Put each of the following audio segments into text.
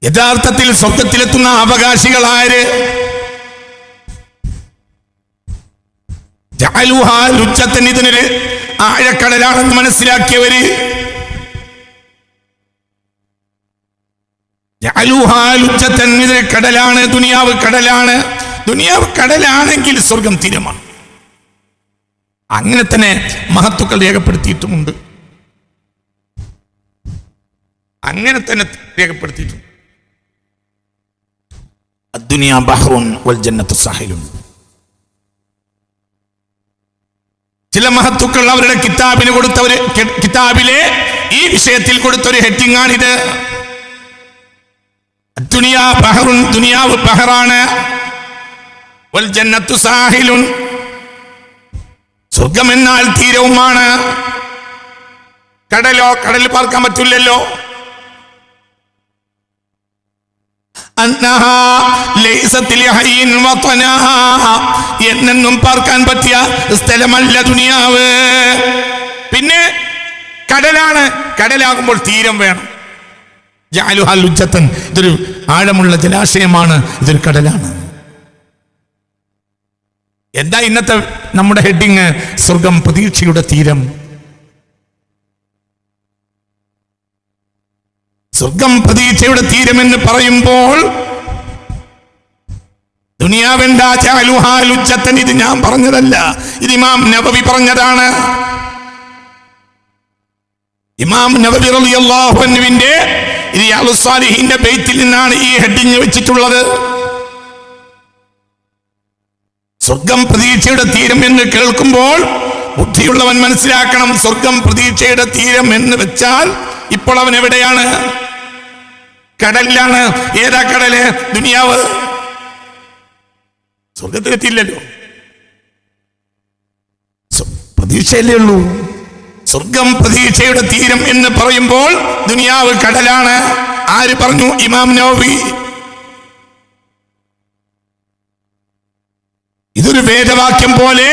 യഥാർത്ഥത്തിൽ സ്വർഗത്തിലെത്തുന്ന അവകാശികൾ ആര്? ജഅലുഹാ ലുജ്ജത്തൻ, ഇതിനൊരു ആഴക്കടലാണെന്ന് മനസ്സിലാക്കിയവര്. ജഅലുഹാ ലുജ്ജത്തൻ, ഇതൊരു കടലാണ്, ദുനിയാവ് കടലാണ്. ദുനിയാവ് കടലാണെങ്കിൽ സ്വർഗം തീരമാണ്. അങ്ങനെ തന്നെ മഹത്തുക്കൾ രേഖപ്പെടുത്തിയിട്ടുമുണ്ട്. അങ്ങനെ തന്നെ രേഖപ്പെടുത്തിയിട്ടുണ്ട്. അദ്ദുനിയ ബഹ്റുൻ വൽ ജന്നത്തു സാഹിലുൻ. ചില മഹത്തുക്കൾ അവരുടെ കിതാബിന് കൊടുത്തവര്, കിതാബിലെ ഈ വിഷയത്തിൽ കൊടുത്തൊരു ഹെഡിങ് ആണിത്. അദ്ദുനിയ ബഹ്റുൻ, ദുനിയാവ് ബഹറാണ്. വൽ ജന്നത്തു സാഹിലുൻ, സ്വർഗം എന്നാൽ തീരവുമാണ്. കടലോ, കടൽ പാർക്കാൻ പറ്റില്ലല്ലോ. എന്നെന്നും പാർക്കാൻ പറ്റിയ സ്ഥലമല്ല ദുനിയാവ്. പിന്നെ കടലാണ്, കടലാകുമ്പോൾ തീരം വേണം. ജഅലുഹാ ലുജ്ജത്തൻ, ഇതൊരു ആഴമുള്ള ജലാശയമാണ്, ഇതൊരു കടലാണ്. എന്താ ഇന്നത്തെ നമ്മുടെ ഹെഡിങ്? സ്വർഗം പ്രതീക്ഷയുടെ തീരം. സ്വർഗം പ്രതീക്ഷയുടെ തീരമെന്ന് പറയുമ്പോൾ ദുനിയാവെന്താ ജഅലുഹാ ലുജ്ജത്തൻ, ഇത് ഞാൻ പറഞ്ഞതല്ല, ഇത് ഇമാം നവവി പറഞ്ഞതാണ്. ഇമാം നവവി റളിയല്ലാഹു അൻഹുവിന്റെ റിയാദുസ് സാലിഹീന്റെ ബൈത്തിൽ നിന്നാണ് ഈ ഹെഡിങ് വെച്ചിട്ടുള്ളത്. സ്വർഗം പ്രതീക്ഷയുടെ തീരം എന്ന് കേൾക്കുമ്പോൾ ബുദ്ധിയുള്ളവൻ മനസ്സിലാക്കണം, സ്വർഗം പ്രതീക്ഷയുടെ തീരം എന്ന് വെച്ചാൽ ഇപ്പോൾ അവൻ എവിടെയാണ്? കടലിലാണ്. ഏതാ കടല്? ദുനിയാവ്. സ്വർഗത്തിലെത്തിയില്ലല്ലോ, പ്രതീക്ഷയല്ലേ ഉള്ളൂ. സ്വർഗം പ്രതീക്ഷയുടെ തീരം എന്ന് പറയുമ്പോൾ ദുനിയാവ് കടലാണ്. ആര് പറഞ്ഞു? ഇമാം നവവി. ഇതൊരു വേദവാക്യം പോലെ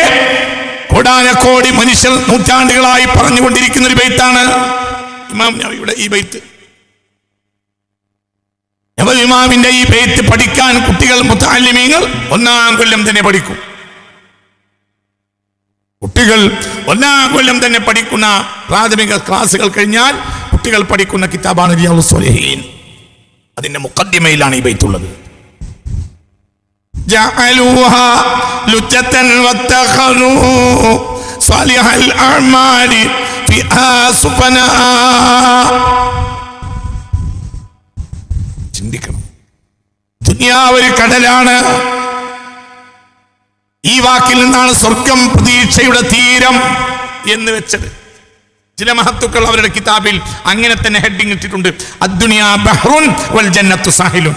കോടാനക്കോടി മനുഷ്യർ നൂറ്റാണ്ടുകളായി പറഞ്ഞുകൊണ്ടിരിക്കുന്ന ഒരു ബൈത്താണ് ഇമാം നവവിയുടെ ഈ ബൈത്ത്. നവവി ഇമാമിന്റെ ഈ ബൈത്ത് പഠിക്കാൻ കുട്ടികൾ, മുതഅല്ലിമീങ്ങൾ 1-ാം കൊല്ലം തന്നെ പഠിക്കും. കുട്ടികൾ 1-ാം കൊല്ലം തന്നെ പഠിക്കുന്ന പ്രാഥമിക ക്ലാസുകൾ കഴിഞ്ഞാൽ കുട്ടികൾ പഠിക്കുന്ന കിതാബാണ് റിയാദുസ് സാലിഹീൻ. അതിന്റെ മുഖദ്ദിമയിലാണ് ഈ ബൈത്തുള്ളത്. ജഅലുഹാ ലുജ്ജത്തൻ വത്തഖറു സാലിഹൽ അഅ്മാലി ഫിഹാ സുഫനാ. ചിന്തിക്കണം, ദുനിയാവ് ഒരു കടലാണ്. ഈ വാക്കിൽ നിന്നാണ് സ്വർഗം പ്രതീക്ഷയുടെ തീരം എന്ന് വെച്ചത്. ചില മഹത്തുക്കൾ അവരുടെ കിതാബിൽ അങ്ങനെ തന്നെ ഹെഡിങ് ഇട്ടിട്ടുണ്ട്, അദ്ദുനിയ ബഹ്റുൻ വൽ ജന്നത്തു സാഹിലുൻ.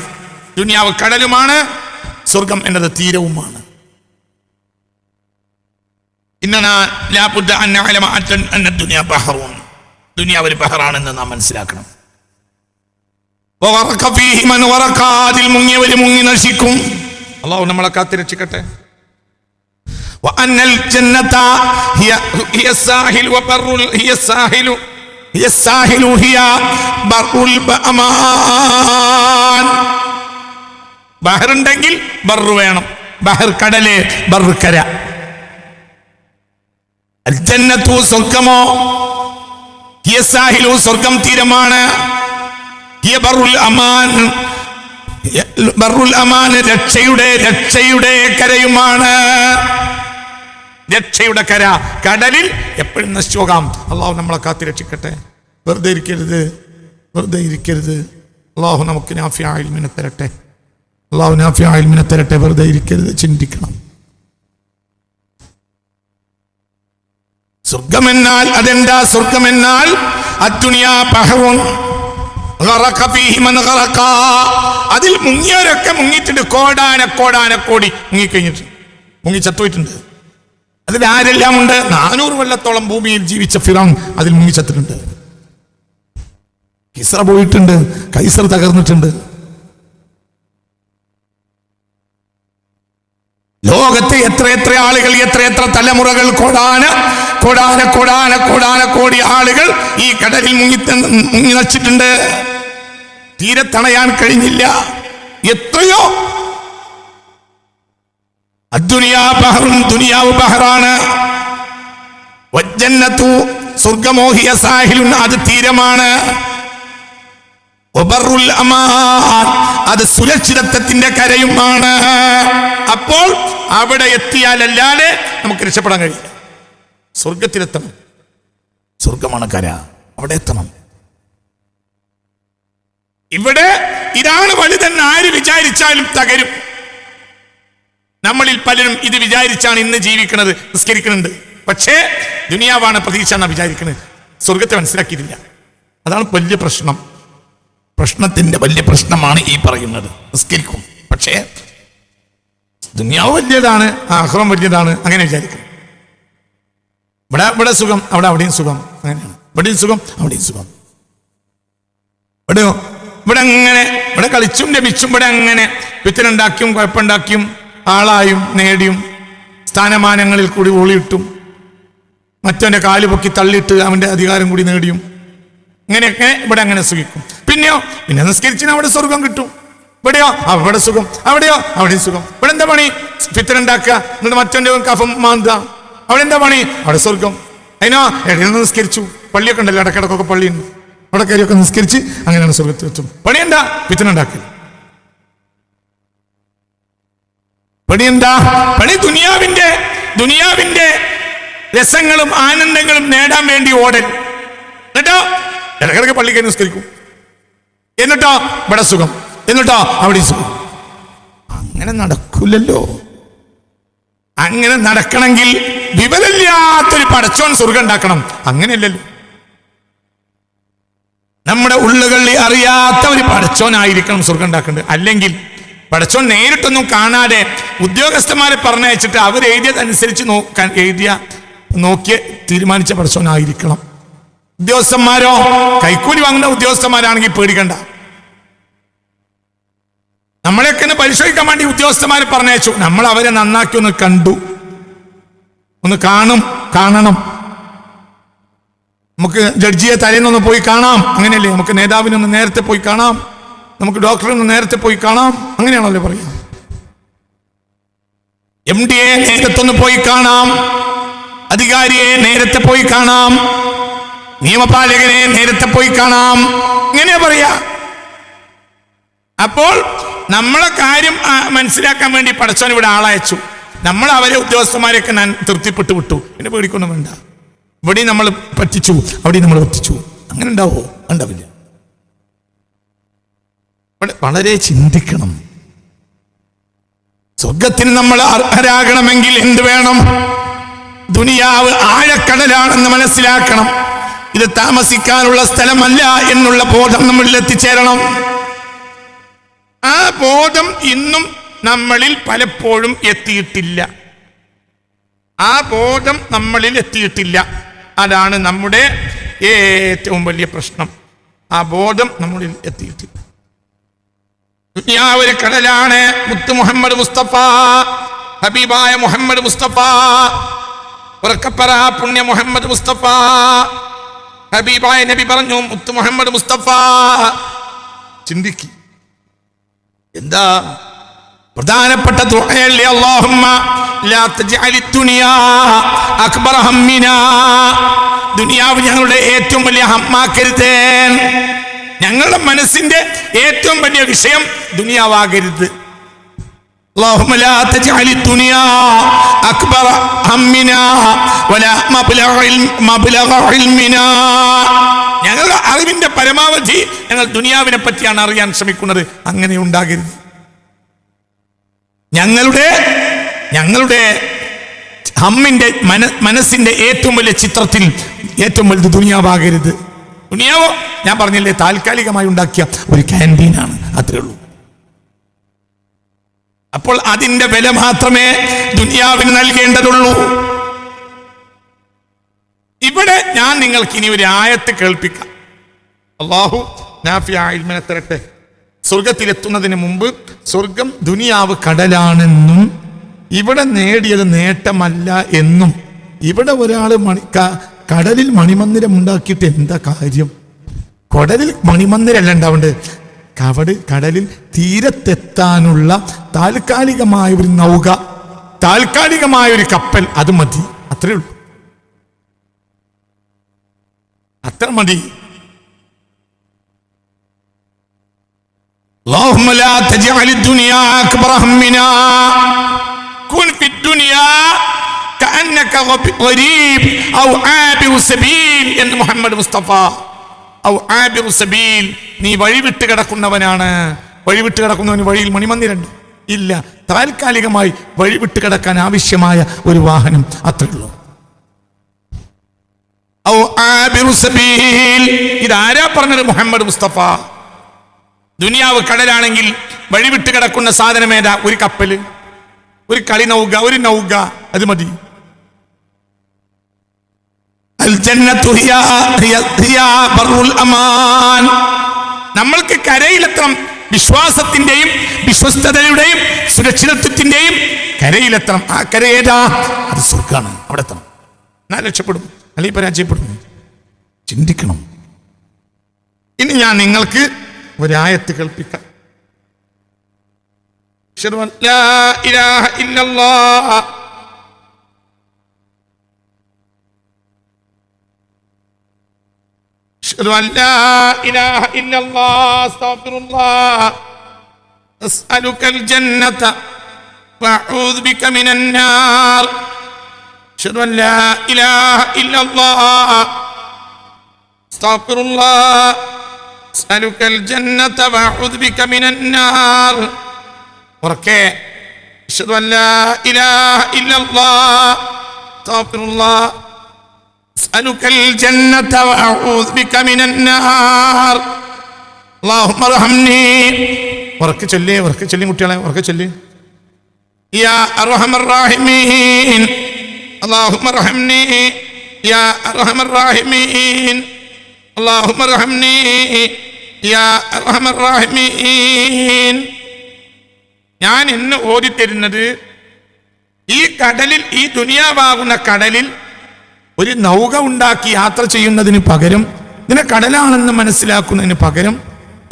ദുനിയാവ് കടലുമാണ്, സ്വർഗം എന്നത് തീരവുമാണ്. ഇന്നനാ ലാ ബുദ്ദ അൻ നഅലമ അന്ന ദുനിയ ബഹ്റുൻ, ദുനിയാവ് ഒരു ബഹറാണെന്ന് നാം മനസ്സിലാക്കണം. വഗറഖ ഫീഹി മൻ വറഖ, അതിൽ മുങ്ങിയവർ മുങ്ങി നശിക്കും. അല്ലാഹു നമ്മളെ കാത്തിരക്ഷിക്കട്ടെ. وأن الجنة هي الساحل وبر هي الساحل هي الساحل هي بر الأمان. ബഹർ ഉണ്ടെങ്കിൽ ബർ വേണം. ബഹർ കടല്, ബർ കര. അൽ ജന്നത്തു സ്വർഗമോ, ഹിയ സാഹിലു സ്വർഗം തീരമാണ്, ഹിയ ബറുൽ അമാൻ, ബറുൽ അമാൻ രക്ഷയുടെ കരയുമാണ്. രക്ഷയുടെ കര, കടലിൽ എപ്പോഴും നശിച്ചു പോകാം. അള്ളാഹു നമ്മളെ കാത്തിരക്ഷിക്കട്ടെ. വെറുതെ ഇരിക്കരുത്. അള്ളാഹു നമുക്ക് നാഫിയായ ഇൽമിനെ തരട്ടെ. അള്ളാഹു നാഫിയായ ഇൽമിനെ തരട്ടെ. വെറുതെ ഇരിക്കരുത്, ചിന്തിക്കണം. സ്വർഗമെന്നാൽ അതെന്താ? സ്വർഗമെന്നാൽ അദ്ദുനിയാ ബഹ്റുൻ ഗറഖ ഫീഹി മൻ ഗറഖ, അതിൽ മുങ്ങിയവരൊക്കെ മുങ്ങിയിട്ടുണ്ട്. കോടാനക്കോടി മുങ്ങിക്കഴിഞ്ഞിട്ടുണ്ട്, മുങ്ങി ചത്തുപോയിട്ടുണ്ട്. അതിൽ ആരെല്ലാം ഉണ്ട്? 400 കൊല്ലത്തോളം ഭൂമിയിൽ ജീവിച്ച ഫിറഔൻ അതിൽ മുങ്ങിച്ചത്തിട്ടുണ്ട്. കിസ്റ പോയിട്ടുണ്ട്, കൈസർ തകർന്നിട്ടുണ്ട്. ലോകത്തെ എത്ര ആളുകൾ, എത്ര തലമുറകൾ, കോടാനക്കോടി ആളുകൾ ഈ കടലിൽ മുങ്ങി നശിച്ചിട്ടുണ്ട്. തീരെ തണയാൻ കഴിഞ്ഞില്ല. എത്രയോ അദ്ദുനിയാ ബഹറുൻ, ദുനിയാവ് ബഹറാണ്. വജ്ജന്നതു, സ്വർഗമോഹിയ സാഹിലുൻ, അത് തീരമാണ്. വബറുൽ അമാൻ, അത് സുരക്ഷിതത്വത്തിന്റെ കരയുമാണ്. അപ്പോൾ അവിടെ എത്തിയാലല്ലാതെ നമുക്ക് രക്ഷപ്പെടാൻ കഴിയില്ല. സ്വർഗത്തിലെത്തണം, സ്വർഗമാണ് കര, അവിടെ എത്തണം. ഇവിടെ ഇതാണ് വലുതെന്ന് ആര് വിചാരിച്ചാലും തകരും. നമ്മളിൽ പലരും ഇത് വിചാരിച്ചാണ് ഇന്ന് ജീവിക്കുന്നത്, നിസ്കരിക്കുന്നുണ്ട്. പക്ഷേ ദുനിയാവാണ് പ്രതീക്ഷ എന്നാണ് വിചാരിക്കുന്നത്. സ്വർഗത്തെ മനസ്സിലാക്കിയിട്ടില്ല. അതാണ് വലിയ പ്രശ്നം. പ്രശ്നത്തിന്റെ വലിയ പ്രശ്നമാണ് ഈ പറയുന്നത്. നിസ്കരിക്കും, പക്ഷേ ദുനിയാവ് വലിയതാണ്, ആഖിറം വലിയതാണ്, അങ്ങനെ വിചാരിക്കും. ഇവിടെ സുഖം, അവിടെയും സുഖം, അങ്ങനെയാണ്. ഇവിടെയും സുഖം, അവിടെയും സുഖം. ഇവിടെ അങ്ങനെ, ഇവിടെ കളിച്ചും രമിച്ചും, ഇവിടെ അങ്ങനെ വിത്തനുണ്ടാക്കിയും കുഴപ്പമുണ്ടാക്കിയും ആളായും നേടിയും സ്ഥാനമാനങ്ങളിൽ കൂടി ഒളിയിട്ടും മറ്റവന്റെ കാല് പൊക്കി തള്ളിയിട്ട് അവന്റെ അധികാരം കൂടി നേടിയും ഇങ്ങനെയൊക്കെ ഇവിടെ അങ്ങനെ സുഖിക്കും. പിന്നെ നിസ്കരിച്ചിന് അവിടെ സ്വർഗം കിട്ടും. ഇവിടെയോ അവിടെ സുഖം, അവിടെയോ അവിടെയും സുഖം. ഇവിടെ എന്താ പണി? ഫിത്തനുണ്ടാക്കുക, എന്നിട്ട് മറ്റവന്റെ കഫം മാന്തുക. അവിടെ എന്താ പണി? അവിടെ സ്വർഗം. അതിനോ ഇടയിൽ നിസ്കരിച്ചു. പള്ളിയൊക്കെ ഉണ്ടല്ലോ, ഇടക്കിടക്കൊക്കെ പള്ളിയുണ്ട്, അവിടെ കയറിയൊക്കെ നിസ്കരിച്ച് അങ്ങനെയാണ് സ്വർഗത്തിൽ എത്തും. പണി എന്താ? ഫിത്തനുണ്ടാക്കുക. പണി എന്താ? പണി ദുനിയാവിന്റെ രസങ്ങളും ആനന്ദങ്ങളും നേടാൻ വേണ്ടി ഓടൽ. എന്നിട്ടോ ഇടക്കിടക്ക് പള്ളി കയറി നിസ്കരിക്കും. എന്നിട്ടോ ഇവിടെ സുഖം, എന്നിട്ടോ അവിടെ സുഖം. അങ്ങനെ നടക്കൂലല്ലോ. അങ്ങനെ നടക്കണമെങ്കിൽ വിവരമില്ലാത്തൊരു പടച്ചോൻ സ്വർഗം ഉണ്ടാക്കണം. അങ്ങനെയല്ലല്ലോ. നമ്മുടെ ഉള്ളുകളിൽ അറിയാത്ത ഒരു പടച്ചോനായിരിക്കണം സ്വർഗം ഉണ്ടാക്കേണ്ടത്. അല്ലെങ്കിൽ പടച്ചോൻ നേരിട്ടൊന്നും കാണാതെ ഉദ്യോഗസ്ഥന്മാരെ പറഞ്ഞയച്ചിട്ട് അവരെഴുതിയതനുസരിച്ച് നോക്കി തീരുമാനിച്ച പടച്ചോനായിരിക്കണം. ഉദ്യോഗസ്ഥന്മാരോ കൈക്കൂലി വാങ്ങുന്ന ഉദ്യോഗസ്ഥന്മാരാണെങ്കിൽ പേടിക്കണ്ട. നമ്മളെയൊക്കെ പരിശോധിക്കാൻ വേണ്ടി ഉദ്യോഗസ്ഥന്മാരെ പറഞ്ഞയച്ചു. നമ്മൾ അവരെ നന്നാക്കി ഒന്ന് കണ്ടു, ഒന്ന് കാണണം. നമുക്ക് ജഡ്ജിയെ തലേന്നൊന്ന് പോയി കാണാം, അങ്ങനെയല്ലേ? നമുക്ക് നേതാവിനൊന്ന് നേരത്തെ പോയി കാണാം, നമുക്ക് ഡോക്ടറിനൊന്ന് നേരത്തെ പോയി കാണാം, അങ്ങനെയാണല്ലോ പറയാം. MD നേരത്തൊന്ന് പോയി കാണാം, അധികാരിയെ നേരത്തെ പോയി കാണാം, നിയമപാലകനെ നേരത്തെ പോയി കാണാം, ഇങ്ങനെയാ പറയാ. അപ്പോൾ നമ്മളെ കാര്യം മനസ്സിലാക്കാൻ വേണ്ടി പടച്ചോൻ ഇവിടെ ആളയച്ചു. നമ്മൾ അവരെ ഉദ്യോഗസ്ഥന്മാരെയൊക്കെ ഞാൻ തൃപ്തിപ്പെട്ടു വിട്ടു. പിന്നെ പേടിക്കൊന്നും വേണ്ട. ഇവിടെ നമ്മൾ പറ്റിച്ചു, അവിടെ നമ്മൾ പറ്റിച്ചു. അങ്ങനെ ഉണ്ടാവോ? ഉണ്ടാവില്ല. വളരെ ചിന്തിക്കണം. സ്വർഗത്തിന് നമ്മൾ അർഹരാകണമെങ്കിൽ എന്ത് വേണം? ദുനിയാവ് ആഴക്കടലാണെന്ന് മനസ്സിലാക്കണം. ഇത് താമസിക്കാനുള്ള സ്ഥലമല്ല എന്നുള്ള ബോധം നമ്മളിൽ എത്തിച്ചേരണം. ആ ബോധം ഇന്നും നമ്മളിൽ പലപ്പോഴും എത്തിയിട്ടില്ല. അതാണ് നമ്മുടെ ഏറ്റവും വലിയ പ്രശ്നം. ആ ബോധം നമ്മളിൽ എത്തിയിട്ടില്ല. ദുനിയാവ് ഒരു കടലാണ്. മുത്ത് മുഹമ്മദ് മുസ്തഫ, ഹബീബായ മുഹമ്മദ് മുസ്തഫ, ഉറക്കപ്പറ പുണ്യ മുഹമ്മദ് മുസ്തഫ, ഹബീബായ നബി പറഞ്ഞു, മുത്ത് മുഹമ്മദ് മുസ്തഫ. ചിന്തിക്ക്, എന്താ പ്രധാനപ്പെട്ട ദുആയല്ലേ? അല്ലാഹുമ്മ ലാ തജ്അലി ദുനിയാ അക്ബറ ഹമ്മിനാ. ദുനിയാവ് ഞങ്ങളുടെ ഏറ്റവും വലിയ ഹമ്മാക്കരുത്. ഞങ്ങളുടെ മനസ്സിന്റെ ഏറ്റവും വലിയ വിഷയം ദുനിയാവാകരുത്. അല്ലാഹുമ്മ ലാ തജ്അലി ദുനിയാ അക്ബറ ഹമ്മിനാ വലാ മബ്ലഗ ഇൽമിനാ. ഞങ്ങളുടെ അറിവിന്റെ പരമാവധി ഞങ്ങൾ ദുനിയാവിനെ പറ്റിയാണ് അറിയാൻ ശ്രമിക്കുന്നത്. അങ്ങനെ ഉണ്ടാകരുത്. ഞങ്ങളുടെ ഹമ്മിന്റെ മനസ്സിന്റെ ഏറ്റവും വലിയ ചിത്രത്തിൽ ഏറ്റവും വലുത് ദുനിയാവാകരുത്. ദുനിയാവോ ഞാൻ പറഞ്ഞില്ലേ, താൽക്കാലികമായി ഉണ്ടാക്കിയ ഒരു ക്യാൻറ്റീനാണ്, അത്രേ ഉള്ളൂ. അപ്പോൾ അതിന്റെ വില മാത്രമേ ദുനിയാവിന് നൽകേണ്ടതുള്ളൂ. ഇവിടെ ഞാൻ നിങ്ങൾക്ക് ഇനി ഒരു ആയത്ത് കേൾപ്പിക്കാം. അല്ലാഹു നാഫിയ ഇൽമിനെ തരട്ടെ. സ്വർഗത്തിലെത്തുന്നതിന് മുമ്പ് സ്വർഗം ദുനിയാവ് കടലാണെന്നും ഇവിടെ നേടിയത് നേട്ടമല്ല എന്നും, ഇവിടെ ഒരാൾ കടലിൽ മണിമന്ദിരം ഉണ്ടാക്കിയിട്ട് എന്താ കാര്യം? കടലിൽ മണിമന്ദിരമല്ല ഉണ്ടാവേണ്ടത്, കടലിൽ തീരത്തെത്താനുള്ള താൽക്കാലികമായ ഒരു നൗക, താൽക്കാലികമായ ഒരു കപ്പൽ, അത് മതി. അത്രേ ഉള്ളൂ, അത്ര മതി. اللهم لا تجعل الدنيا أكبر همنا كن في الدنيا كأنك غريب أو عابر سبيل എന്ന് മുഹമ്മദ് മുസ്തഫ. ഔ ആബിറു സബീൽ, നീ വഴിവിട്ട് കിടക്കുന്നവനാണ്. വഴിവിട്ട് കിടക്കുന്നവന് വഴിയിൽ മണിമന്ദിരണ്ട് ഇല്ല. താൽക്കാലികമായി വഴിവിട്ട് കിടക്കാൻ ആവശ്യമായ ഒരു വാഹനം, അത്രേ ഉള്ളൂ. ഔ ആബിറു സബീൽ, ഇതാരാ പറഞ്ഞത്? മുഹമ്മദ് മുസ്തഫ. ദുനിയാവ് കടലാണെങ്കിൽ വഴിവിട്ട് കിടക്കുന്ന സാധനം ഏതാ? ഒരു കപ്പല്, ഒരു കളി നൗക, ഒരു നൗക, അത് മതി. നമ്മൾക്ക് കരയിലെത്തണം. വിശ്വാസത്തിന്റെയും വിശ്വസ്തതയുടെയും സുരക്ഷിതത്വത്തിന്റെയും കരയിലെത്തണം. ആ കരയേതാ? അത് സ്വർഗ്ഗാണ്. അവിടെ എത്തണം. ഞാൻ രക്ഷപ്പെടും, അല്ലെങ്കിൽ പരാജയപ്പെടും. ചിന്തിക്കണം. ഇനി ഞാൻ നിങ്ങൾക്ക് ഒരായത്ത് കേൾപ്പിക്കാം. അശ്ഹദു അൻ ലാ ഇലാഹ ഇല്ലല്ലാഹ് അശ്ഹദു അൻ ലാ ഇലാഹ ഇല്ലല്ലാഹ് അസ്തഗ്ഫിറുല്ലാഹ് അസ്അലുകൽ ജന്നത വഅഊദു ബിക മിനൻ നാർ അശ്ഹദു അൻ ലാ ഇലാഹ ഇല്ലല്ലാഹ് അസ്തഗ്ഫിറുല്ലാഹ് അസ്അലുകൽ ജന്നത വഅഊദു ബിക മിനൻ നാർ. ഉറക്കെ അശ്ഹദു അൻ ലാ ഇലാഹ ഇല്ലല്ലാഹ് അസ്തഗ്ഫിറുല്ലാഹ് അസ്അലുകൽ ജന്നത വഅഊദു ബിക മിനൻ നാർ അല്ലാഹുമ്മ അർഹംനി. ഉറക്കെ ചൊല്ലി, ഉറക്കെ ചൊല്ലി കുട്ടികളെ, ഉറക്കെ ചൊല്ലി. യാ അർഹമർ റഹീമീൻ അല്ലാഹുമ്മ അർഹംനി യാ അർഹമർ റഹീമീൻ അല്ലാഹുമ്മ അർഹംനി യാ അർഹമർ റഹീമീൻ. ഞാൻ ഇന്ന് ഓതിത്തരുന്നത് ഈ കടലിൽ, ഈ ദുനിയാവാകുന്ന കടലിൽ ഒരു നൗക ഉണ്ടാക്കി യാത്ര ചെയ്യുന്നതിന് പകരം, ഇതിനെ കടലാണെന്ന് മനസ്സിലാക്കുന്നതിന് പകരം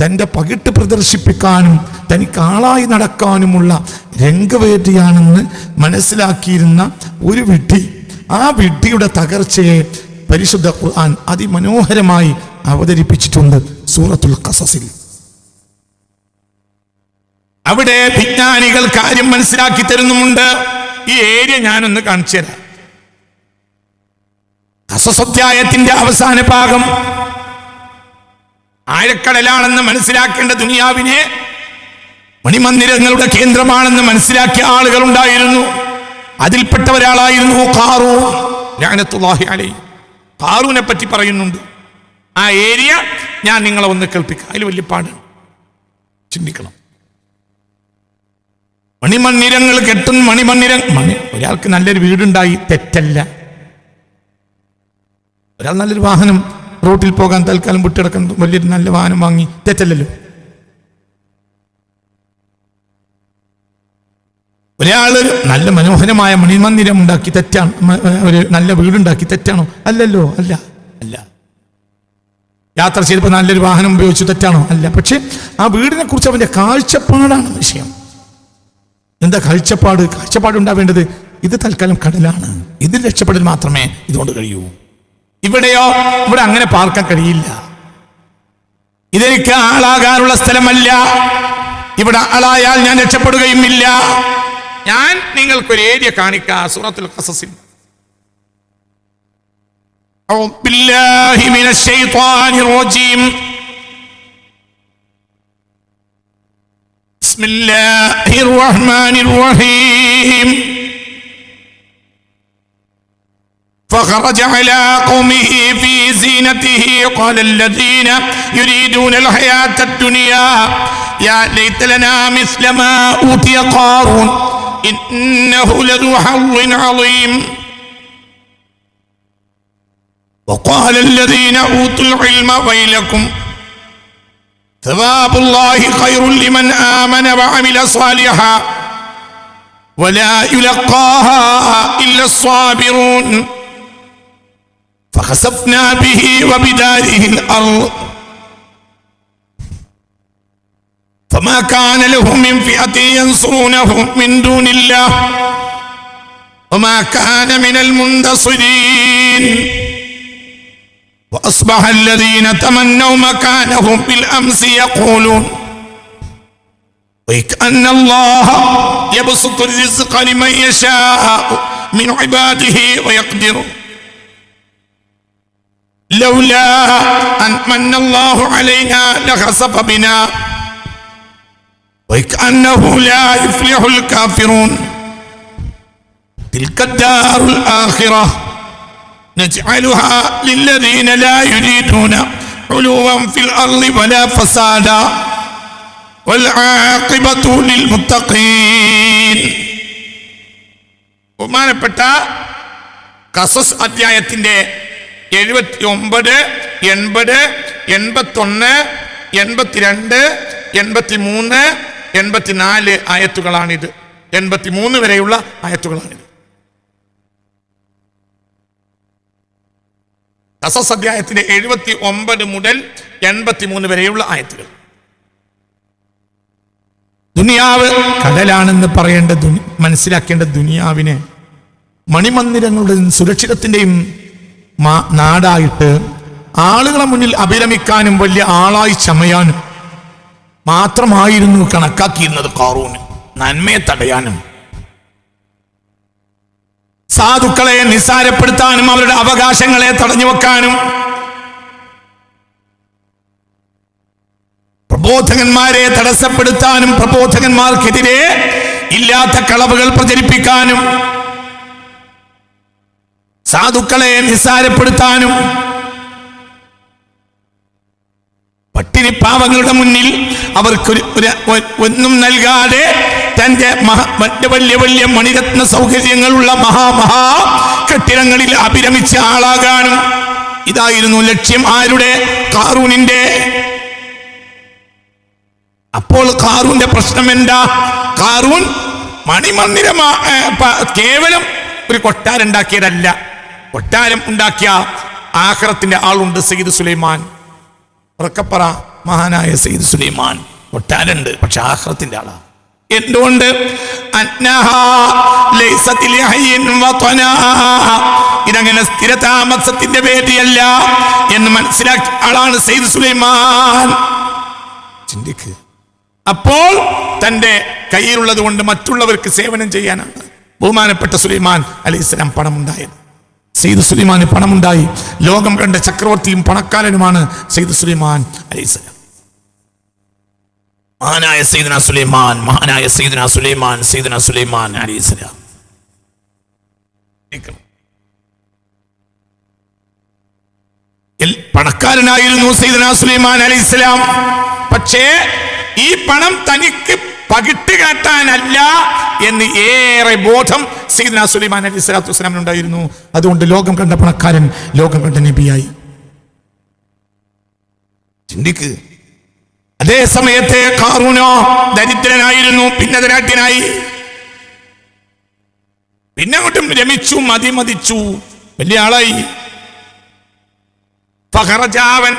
തൻ്റെ പകിട്ട് പ്രദർശിപ്പിക്കാനും തനിക്ക് ആളായി നടക്കാനുമുള്ള രംഗവേദിയാണെന്ന് മനസ്സിലാക്കിയിരുന്ന ഒരു വിഡ്ഢി, ആ വിഡ്ഢിയുടെ തകർച്ചയെ പരിശുദ്ധ ഖുർആൻ അതിമനോഹരമായി അവതരിപ്പിച്ചിട്ടുണ്ട് സൂറത്തുൽ ഖസസിൽ. അവിടെ വിജ്ഞാനികൾ കാര്യം മനസ്സിലാക്കി തരുന്നുമുണ്ട്. ഈ ഏരിയ ഞാനൊന്ന് കാണിച്ചു തരാം. ഖസസ് അധ്യായത്തിന്റെ അവസാന ഭാഗം ആഴക്കടലാണെന്ന് മനസ്സിലാക്കേണ്ട ദുനിയാവിനെ മണിമന്ദിരങ്ങളുടെ കേന്ദ്രമാണെന്ന് മനസ്സിലാക്കിയ ആളുകൾ ഉണ്ടായിരുന്നു. അതിൽപ്പെട്ട ഒരാളായിരുന്നു ഖാറൂൻ ലഅനത്തുല്ലാഹി അലൈഹി. ഖാറൂനെ പറ്റി പറയുന്നുണ്ട്. ആ ഏരിയ ഞാൻ നിങ്ങളെ ഒന്ന് കേൾപ്പിക്കാം. അതിൽ വലിയ പാടാണ്, ചിന്തിക്കണം. മണിമന്ദിരങ്ങൾ കെട്ടും. ഒരാൾക്ക് നല്ലൊരു വീടുണ്ടായി, തെറ്റല്ല. ഒരാൾ നല്ലൊരു വാഹനം, റോട്ടിൽ പോകാൻ തൽക്കാലം വിട്ടിടക്കാൻ വലിയൊരു നല്ല വാഹനം വാങ്ങി, തെറ്റല്ലല്ലോ. ഒരാള് നല്ല മനോഹരമായ മണിമന്ദിരം ഉണ്ടാക്കി തെറ്റാണ്, ഒരു നല്ല വീടുണ്ടാക്കി തെറ്റാണോ? അല്ലല്ലോ, അല്ല അല്ല. യാത്ര ചെയ്തപ്പോൾ നല്ലൊരു വാഹനം ഉപയോഗിച്ചു തെറ്റാണോ? അല്ല. പക്ഷെ ആ വീടിനെ കുറിച്ച് അവന്റെ കാഴ്ചപ്പാടാണ് വിഷയം. എന്താ കാഴ്ചപ്പാട്? കാഴ്ചപ്പാടുണ്ടാവേണ്ടത് ഇത് തൽക്കാലം കടലാണ്, ഇതിൽ രക്ഷപ്പെടൽ മാത്രമേ ഇതുകൊണ്ട് കഴിയൂ. ഇവിടെയോ, ഇവിടെ അങ്ങനെ പാർക്കാൻ കഴിയില്ല. ഇതെനിക്ക് ആളാകാനുള്ള സ്ഥലമല്ല. ഇവിടെ ആളായാൽ ഞാൻ രക്ഷപ്പെടുകയുമില്ല. ഞാൻ നിങ്ങൾക്കൊരു ഏരിയ കാണിക്കാം സൂറത്തുൽ ഖസസിൽ. أعوذ بالله من الشيطان الرجيم بسم الله الرحمن الرحيم فخرج على قومه في زينته قال الذين يريدون الحياة الدنيا يا ليت لنا مثل ما أوتي قارون إنه لذو حظ عظيم وقال الذين أوتوا العلم ويلكم ثواب الله خير لمن آمن وعمل صالحا ولا يلقاها إلا الصابرون فخسفنا به وبداره الأرض فما كان لهم من فئة ينصرونهم من دون الله وما كان من المنتصرين وأصبح الذين تمنوا مكانه بالأمس يقولون وكأن الله يبسط الرزق لمن يشاء من عباده ويقدر لولا أن من الله علينا لخسف بنا وكأنه لا يفلح الكافرون تلك الدار الآخرة نجعلها للذين لا يريدون علوا في الأرض ولا فسادا والعاقبة للمتقين. ബഹുമാനപ്പെട്ട ഖസസ് അധ്യായത്തിന്റെ 79, 80, 81, 82, 83, 84 ആയത്തുകളാണിത്. 83 വരെയുള്ള ആയത്തുകളാണിത്. ഖസസ് അധ്യായത്തിന്റെ 79 മുതൽ 83 വരെയുള്ള ആയത്തുകൾ. ദുനിയാവ് കടലാണെന്ന് പറയേണ്ട മനസ്സിലാക്കേണ്ട ദുനിയാവിനെ മണിമന്ദിരങ്ങളുടെയും സുരക്ഷിതത്തിന്റെയും നാടായിട്ട് ആളുകളെ മുന്നിൽ അഭിരമിക്കാനും വലിയ ആളായി ചമയാനും മാത്രമായിരുന്നു കണക്കാക്കിയിരുന്നത് ഖാറൂന്. നന്മയെ തടയാനും സാധുക്കളെ നിസ്സാരപ്പെടുത്താനും അവരുടെ അവകാശങ്ങളെ തടഞ്ഞു വെക്കാനും പ്രബോധകന്മാരെ തടസ്സപ്പെടുത്താനും പ്രബോധകന്മാർക്കെതിരെ ഇല്ലാത്ത കളവുകൾ പ്രചരിപ്പിക്കാനും സാധുക്കളെ നിസ്സാരപ്പെടുത്താനും പട്ടിണി പാവങ്ങളുടെ മുന്നിൽ അവർക്ക് ഒന്നും നൽകാതെ തന്റെ വലിയ വലിയ മണിരത്ന സൗകര്യങ്ങളുള്ള മഹാ കെട്ടിടങ്ങളിൽ അഭിരമിച്ച ആളാകാനും ഇതായിരുന്നു ലക്ഷ്യം. ആരുടെ? ഖാറൂനിന്റെ. അപ്പോൾ ഖാറൂന്റെ പ്രശ്നം എന്താ? ഖാറൂൻ മണിമന്ദിരം കേവലം ഒരു കൊട്ടാരം ഉണ്ടാക്കിയതല്ല. കൊട്ടാരം ഉണ്ടാക്കിയ ആഖിറത്തിന്റെ ആളുണ്ട്, സയ്യിദ് സുലൈമാൻ. ഉറക്കപ്പറ, മഹാനായ സയ്യിദ് സുലൈമാൻ. കൊട്ടാരമുണ്ട്, പക്ഷെ ആഖിറത്തിന്റെ ആളാ. എന്തുകൊണ്ട്? ഇതങ്ങനെ സ്ഥിരതാമസത്തിന്റെ വേദിയല്ല എന്ന് മനസ്സിലാക്കിയ ആളാണ് സയ്യിദ് സുലൈമാൻ. ചിന്തിക്ക്. അപ്പോൾ തന്റെ കയ്യിലുള്ളത് കൊണ്ട് മറ്റുള്ളവർക്ക് സേവനം ചെയ്യാനാണ് ബഹുമാനപ്പെട്ട സുലൈമാൻ അലൈഹിസ്സലാം പണമുണ്ടായത്. സയ്യിദ് സുലൈമാന് പണമുണ്ടായി. ലോകം കണ്ട ചക്രവർത്തിയും പണക്കാരനുമാണ് സയ്യിദ് സുലൈമാൻ അലൈഹിസ്സലാം. മഹാനായ സയ്യിദ്ന സുലൈമാൻ, മഹാനായ സയ്യിദ്ന സുലൈമാൻ, സയ്യിദ്ന സുലൈമാൻ അലൈഹിസ്സലാം. പണക്കാരനായിരുന്നു സയ്യിദ്ന സുലൈമാൻ അലൈഹിസ്സലാം. പക്ഷേ ഈ പണം തനിക്ക് പകിട്ട് കാട്ടാനല്ല എന്ന് ഏറെ ബോധം സയ്യിദ്ന സുലൈമാൻ അലൈഹി സ്വലാത്തു വസ്സലാമിനുണ്ടായിരുന്നു. അതുകൊണ്ട് ലോകം കണ്ട പണക്കാരൻ, ലോകം കണ്ട നബിയായി. ചിന്തിക്ക്. അതേ സമയത്തെ ഖാറൂനോ ദരിദ്രനായിരുന്നു, ഭിന്നതനാട്യനായി. പിന്നെ അങ്ങോട്ടും രമിച്ചു, മതിമതിച്ചു, വലിയ ആളായി. ഫഖറജാവൻ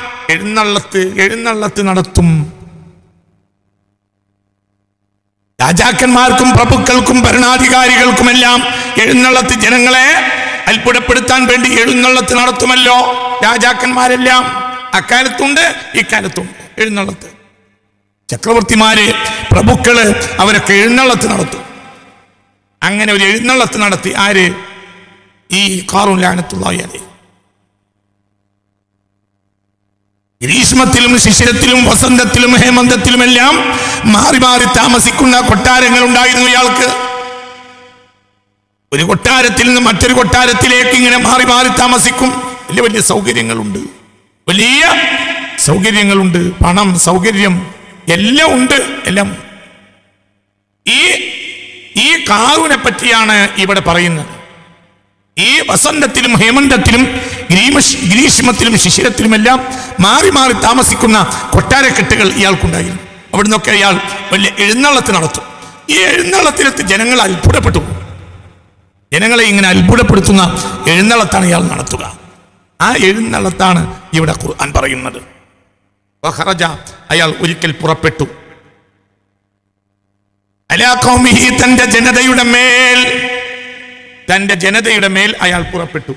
എഴുന്നള്ളത്ത് നടത്തും. രാജാക്കന്മാർക്കും പ്രഭുക്കൾക്കും ഭരണാധികാരികൾക്കുമെല്ലാം എഴുന്നള്ളത്ത്, ജനങ്ങളെ അത്ഭുതപ്പെടുത്താൻ വേണ്ടി എഴുന്നള്ളത്ത് നടത്തുമല്ലോ രാജാക്കന്മാരെല്ലാം. അക്കാലത്തുണ്ട്, ഇക്കാലത്തുണ്ട് എഴുന്നള്ളത്ത്. ചക്രവർത്തിമാര്, പ്രഭുക്കള്, അവരൊക്കെ എഴുന്നള്ളത്ത് നടത്തും. അങ്ങനെ ഒരു എഴുന്നള്ളത്ത് നടത്തി ആര്? ഈ ഖാറൂൻ ലഅനത്തുല്ലാഹി അലൈഹി. ഗ്രീഷ്മത്തിലും ശിശിരത്തിലും വസന്തത്തിലും ഹേമന്തത്തിലുമെല്ലാം മാറി മാറി താമസിക്കുന്ന കൊട്ടാരങ്ങൾ ഉണ്ടായിരുന്നു ഇയാൾക്ക്. ഒരു കൊട്ടാരത്തിൽ നിന്ന് മറ്റൊരു കൊട്ടാരത്തിലേക്ക് ഇങ്ങനെ മാറി മാറി താമസിക്കും. വലിയ വലിയ സൗകര്യങ്ങളുണ്ട്, വലിയ സൗകര്യങ്ങളുണ്ട്. പണം, സൗകര്യം എല്ലാം ഉണ്ട്, എല്ലാം. ഈ ഖാറൂനെ പറ്റിയാണ് ഇവിടെ പറയുന്നത്. ഈ വസന്തത്തിലും ഹേമന്തത്തിലും ഗ്രീഷ്മത്തിലും ശിശിരത്തിലുമെല്ലാം മാറി മാറി താമസിക്കുന്ന കൊട്ടാരക്കെട്ടുകൾ ഇയാൾക്കുണ്ടായിരുന്നു. അവിടുന്നൊക്കെ അയാൾ വലിയ എഴുന്നള്ളത്ത് നടത്തും. ഈ എഴുന്നള്ളത്തിലെത്തി ജനങ്ങൾ അത്ഭുതപ്പെട്ടു. ജനങ്ങളെ ഇങ്ങനെ അത്ഭുതപ്പെടുത്തുന്ന എഴുന്നള്ളത്താണ് ഇയാൾ നടത്തുക. ആ എഴുന്നള്ളത്താണ് ഇവിടെ ഖുർആൻ പറയുന്നത്. വഖറജ, അയാൾ ഒരിക്കൽ പുറപ്പെട്ടു. അലാ ഖൗമിഹി തന്റെ ജനതയുടെ മേൽ അയാൾ പുറപ്പെട്ടു.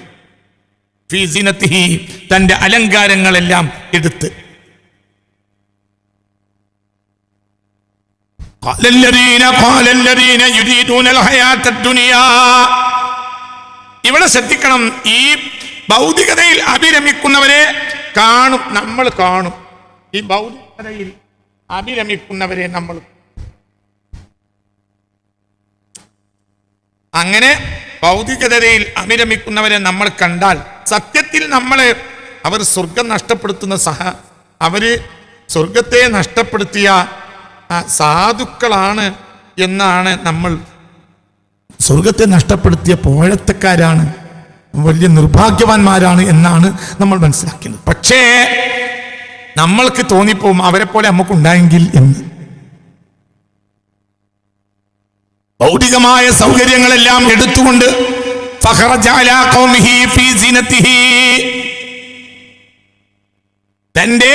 ഫീ സിനതിഹി തന്റെ അലങ്കാരങ്ങളെല്ലാം എടുത്ത്. ഇവിടെ ശ്രദ്ധിക്കണം, ഈ ഭൗതികതയിൽ അഭിരമിക്കുന്നവരെ കാണും, നമ്മൾ കാണും. ഈ ഭൗതികതയിൽ അഭിരമിക്കുന്നവരെ നമ്മൾ അങ്ങനെ ഭൗതികതയിൽ അഭിരമിക്കുന്നവരെ നമ്മൾ കണ്ടാൽ സത്യത്തിൽ അവർ സ്വർഗം നഷ്ടപ്പെടുത്തുന്ന അവര് സ്വർഗത്തെ നഷ്ടപ്പെടുത്തിയ സാധുക്കളാണ് എന്നാണ്, നമ്മൾ സ്വർഗത്തെ നഷ്ടപ്പെടുത്തിയ പോഴത്തക്കാരാണ്, വലിയ നിർഭാഗ്യവാന്മാരാണ് എന്നാണ് നമ്മൾ മനസ്സിലാക്കുന്നത്. പക്ഷേ നമ്മൾക്ക് തോന്നിപ്പോവും അവരെ പോലെ നമുക്കുണ്ടായെങ്കിൽ എന്ന്. ഭൗതികമായ സൗകര്യങ്ങളെല്ലാം എടുത്തുകൊണ്ട് തന്റെ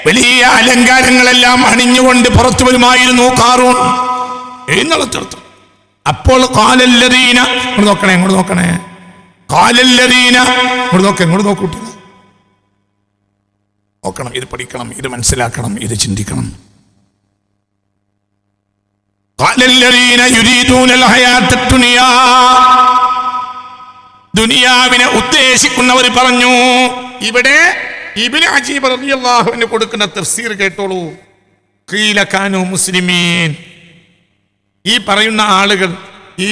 വലിയ അലങ്കാരങ്ങളെല്ലാം അണിഞ്ഞുകൊണ്ട് പുറത്തു വരുമായിരുന്നു ഖാറൂൻ. എഴുന്നള്ളത്തെടുത്തു. അപ്പോൾ ഖാലല്ലദീന, ഇങ്ങോട്ട് നോക്കണേ, ഖാലല്ലദീന, ഇങ്ങോട്ട് നോക്കൂട്ടി നോക്കണം. ഇത് പഠിക്കണം, ഇത് മനസ്സിലാക്കണം, ഇത് ചിന്തിക്കണം. ദുനിയാവിനെ ഉദ്ദേശിക്കുന്നവർ പറഞ്ഞു. ഇവിടെ ഇബ്നു അജീബ് റളിയല്ലാഹു അൻഹു കൊടുക്കുന്ന തഫ്സീർ കേട്ടോളൂ. ഖീല കാനൂ മുസ്ലിമീൻ. ഈ പറയുന്ന ആളുകൾ, ഈ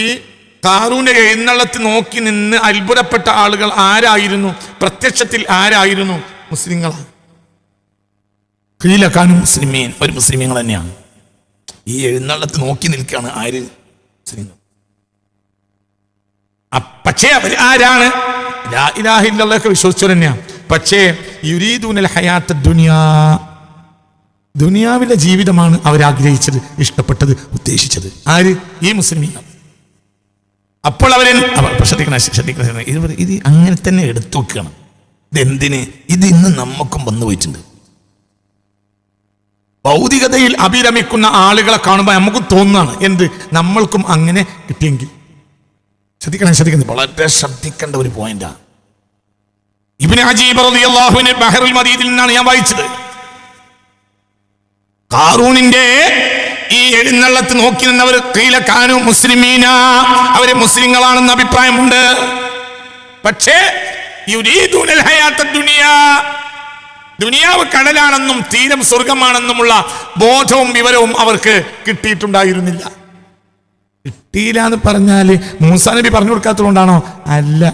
ഖാറൂന്റെ എഴുന്നള്ളത്ത് നോക്കി നിന്ന് അത്ഭുതപ്പെട്ട ആളുകൾ ആരായിരുന്നു? പ്രത്യക്ഷത്തിൽ ആരായിരുന്നു? മുസ്ലിങ്ങളാണ്. ഖീല കാനൂ മുസ്ലിമീൻ, ഒരു മുസ്ലിമീങ്ങൾ തന്നെയാണ്. ഈ എഴുന്നള്ളത്ത് നോക്കി നിൽക്കുകയാണ് ആര്? മുസ്ലിങ്ങൾ. പക്ഷേ അവർ ആരാണ്? ലാ ഇലാഹ ഇല്ലല്ലാഹ് വിശ്വസിച്ചവർ തന്നെയാണ്. പക്ഷേ യുരീദൂനൽ ഹയാത്ത ദുനിയാ, ദുനിയാവിലെ ജീവിതമാണ് അവർ ആഗ്രഹിച്ചത്, ഇഷ്ടപ്പെട്ടത്, ഉദ്ദേശിച്ചത്. ആര്? ഈ മുസ്ലിമീങ്ങൾ. അപ്പോൾ ശ്രദ്ധിക്കണം, ഇത് അങ്ങനെ തന്നെ എടുത്തു വെക്കണം. ഇതെന്തിന്? ഇത് ഇന്ന് നമുക്കും വന്നു പോയിട്ടുണ്ട്. ഭൗതികതയിൽ അഭിരമിക്കുന്ന ആളുകളെ കാണുമ്പോൾ നമുക്ക് തോന്നുന്നതാണ് എന്ത്, നമ്മൾക്കും അങ്ങനെ കിട്ടിയെങ്കിൽ. ശ്രദ്ധിക്കുന്നത് വളരെ ശ്രദ്ധിക്കേണ്ട ഒരു പോയിന്റാണ്. ഇബ്നു അജീബ് റളിയല്ലാഹു അൻഹു ബഹറുൽ മദീദിൽ നിന്നാണ് ഞാൻ വായിച്ചത്. ഖാറൂനിന്റെ ഈ എഴുന്നള്ളത്ത് നോക്കി നിന്നവർ ഖീല കാനൂ മുസ്ലിമീന, അവര് മുസ്ലിങ്ങളാണെന്ന് അഭിപ്രായമുണ്ട്. പക്ഷേ യുരീദൂനൽ ഹയാത്തദ് ദുനിയാ, ദുനിയാവ് കടലാണെന്നും തീരം സ്വർഗമാണെന്നുമുള്ള ബോധവും വിവരവും അവർക്ക് കിട്ടിയിട്ടുണ്ടായിരുന്നില്ല. കിട്ടിയില്ല എന്ന് പറഞ്ഞാല് മൂസാ നബി പറഞ്ഞു കൊടുക്കാത്തതുകൊണ്ടാണോ? അല്ല,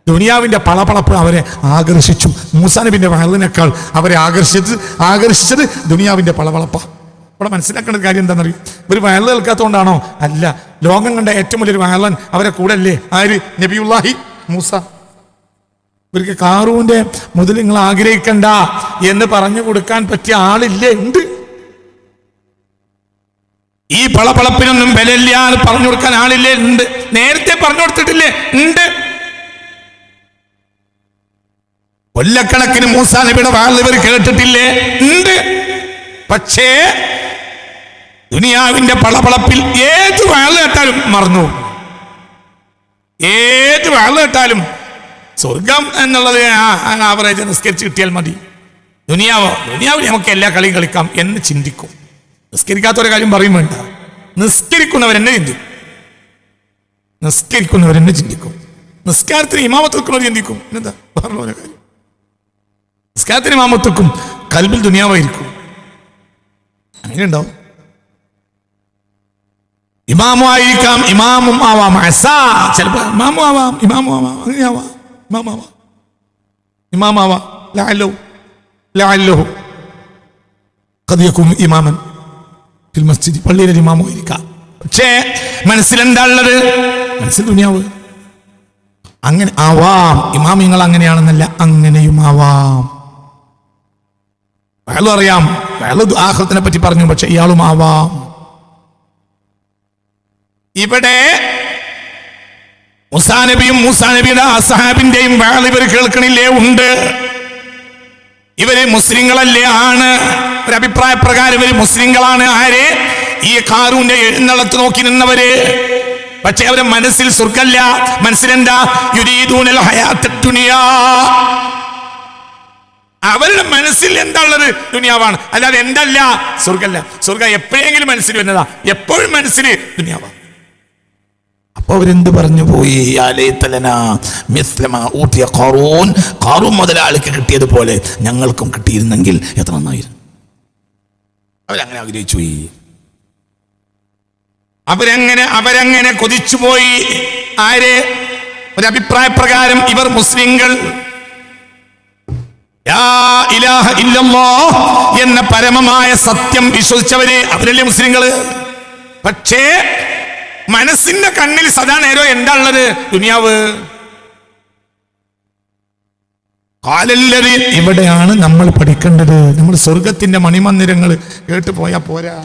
ദുനിയാവിന്റെ പളപളപ്പ് അവരെ ആകർഷിച്ചു. മൂസാ നബിന്റെ വയലിനേക്കാൾ അവരെ ആകർഷിച്ചത് ദുനിയാവിന്റെ പളപളപ്പ. ഇവിടെ മനസ്സിലാക്കേണ്ട കാര്യം എന്താണെന്നറിയും? ഇവർ വയലിൽ കേൾക്കാത്തതുകൊണ്ടാണോ? അല്ല, ലോകം കണ്ട ഏറ്റവും വലിയൊരു വയലൻ അവരെ കൂടെ അല്ലേ? ആര്? നബിയുല്ലാഹി മൂസ. ഇവർക്ക് ഖാറൂന്റെ മുതൽ നിങ്ങൾ ആഗ്രഹിക്കണ്ട എന്ന് പറഞ്ഞു കൊടുക്കാൻ പറ്റിയ ആളില്ലേ? ഉണ്ട്. ഈ പളപളപ്പിനൊന്നും വിലയില്ല എന്ന് പറഞ്ഞു കൊടുക്കാൻ ആളില്ലേ? ഉണ്ട്. നേരത്തെ പറഞ്ഞു കൊടുത്തിട്ടില്ലേ? ഉണ്ട്. കൊല്ലക്കണക്കിന് മൂസാ നബിയുടെ വാൾ ഇവർ കേട്ടിട്ടില്ലേ? ഉണ്ട്. പക്ഷേ ദുനിയാവിന്റെ പളപളപ്പിൽ ഏത് വാൾ കേട്ടാലും മറന്നു. ഏത് വാൾ കേട്ടാലും സ്വർഗം എന്നുള്ളത് ആവറേജ് നിസ്കരിച്ച് കിട്ടിയാൽ മതി. ദുനിയാവിൽ നമുക്ക് എല്ലാ കളിയും കളിക്കാം എന്ന് ചിന്തിക്കും. നിസ്കരിക്കാത്തൊരു കാര്യം പറയും വേണ്ട, നിസ്കരിക്കുന്നവരെന്നെ ചിന്തിക്കും. നിസ്കാരത്തിന് ഇമാമത്ത് വെക്കുന്നവർ ചിന്തിക്കും. എന്താ പറഞ്ഞ കാര്യം? നിസ്കാരത്തിന് ഇമാമത്ത് വെക്കും, കൽബിൽ ദുനിയാവായിരിക്കും. അങ്ങനെ ഉണ്ടാവും. ഇമാമും ആയിരിക്കാം, ഇമാമും ആവാം, ചിലപ്പോൾ ഇമാമും ആവാം, അങ്ങനെ ആവാം, ഇമാമാവാം. ലഅല്ലഹു ഖദ് യകൂനു ഇമാമൻ ഫിൽ മസ്ജിദ്, പള്ളിയിലെ ഇമാമായിരിക്കാം. പക്ഷേ മനസ്സിലെന്താ ഉള്ളത്? മനസ്സിൽ ദുനിയാവ്. അങ്ങനെ ആവാം. ഇമാമിങ്ങൾ അങ്ങനെയാണെന്നല്ല, അങ്ങനെയും ആവാം. അയാളും അറിയാം, അയാൾ ആഖിറത്തിനെ പറ്റി പറഞ്ഞു, പക്ഷെ ഇയാളും ആവാം. ഇവിടെ മൂസാ നബിയും മൂസാ നബിയുടെ അസ്ഹാബിന്റെയും വാൾ ഇവർ കേൾക്കണില്ലേ? ഉണ്ട്. ഇവര് മുസ്ലിങ്ങളല്ലേ? ആണ്. ഒരു അഭിപ്രായ പ്രകാരം ഇവര് മുസ്ലിങ്ങളാണ്. ആര്? ഈ ഖാറൂന്റെ എഴുന്നള്ളത്ത് നോക്കി നിന്നവര്. പക്ഷെ അവരുടെ മനസ്സിൽ സ്വർഗല്ല. മനസ്സിലെന്താ? യുരീദൂനൽ ഹയാത്തദ് ദുനിയാ. അവരുടെ മനസ്സിൽ എന്താ ഉള്ളത്? ദുനിയാവാണ്. അല്ലാതെ എന്തല്ല? സ്വർഗല്ല. സ്വർഗം എപ്പോഴെങ്കിലും മനസ്സിൽ വരുന്നതാ, എപ്പോഴും മനസ്സിൽ ദുനിയാവാ. അപ്പൊ അവരെന്ത് പറഞ്ഞു പോയി? ഖാറൂൻ മുതലാളിക്ക് കിട്ടിയതുപോലെ ഞങ്ങൾക്കും കിട്ടിയിരുന്നെങ്കിൽ എത്ര നന്നായിരുന്നു. അവരങ്ങനെ ആഗ്രഹിച്ചു പോയി. അവരങ്ങനെ കൊതിച്ചുപോയി. ആര്? ഒരഭിപ്രായ പ്രകാരം ഇവർ മുസ്ലിങ്ങൾ ലാ ഇലാഹ ഇല്ലല്ലാഹ് എന്ന പരമമായ സത്യം വിശ്വസിച്ചവര് അവരല്ലേ മുസ്ലിങ്ങള്. പക്ഷേ മനസ്സിന്റെ കണ്ണിൽ സദാ നേരം എന്താ ഉള്ളത്? ദുനിയാവ്. ഇവിടെയാണ് നമ്മൾ പഠിക്കേണ്ടത്. നമ്മൾ സ്വർഗത്തിന്റെ മണിമന്ദിരങ്ങൾ കേട്ടു പോയാ പോരാ.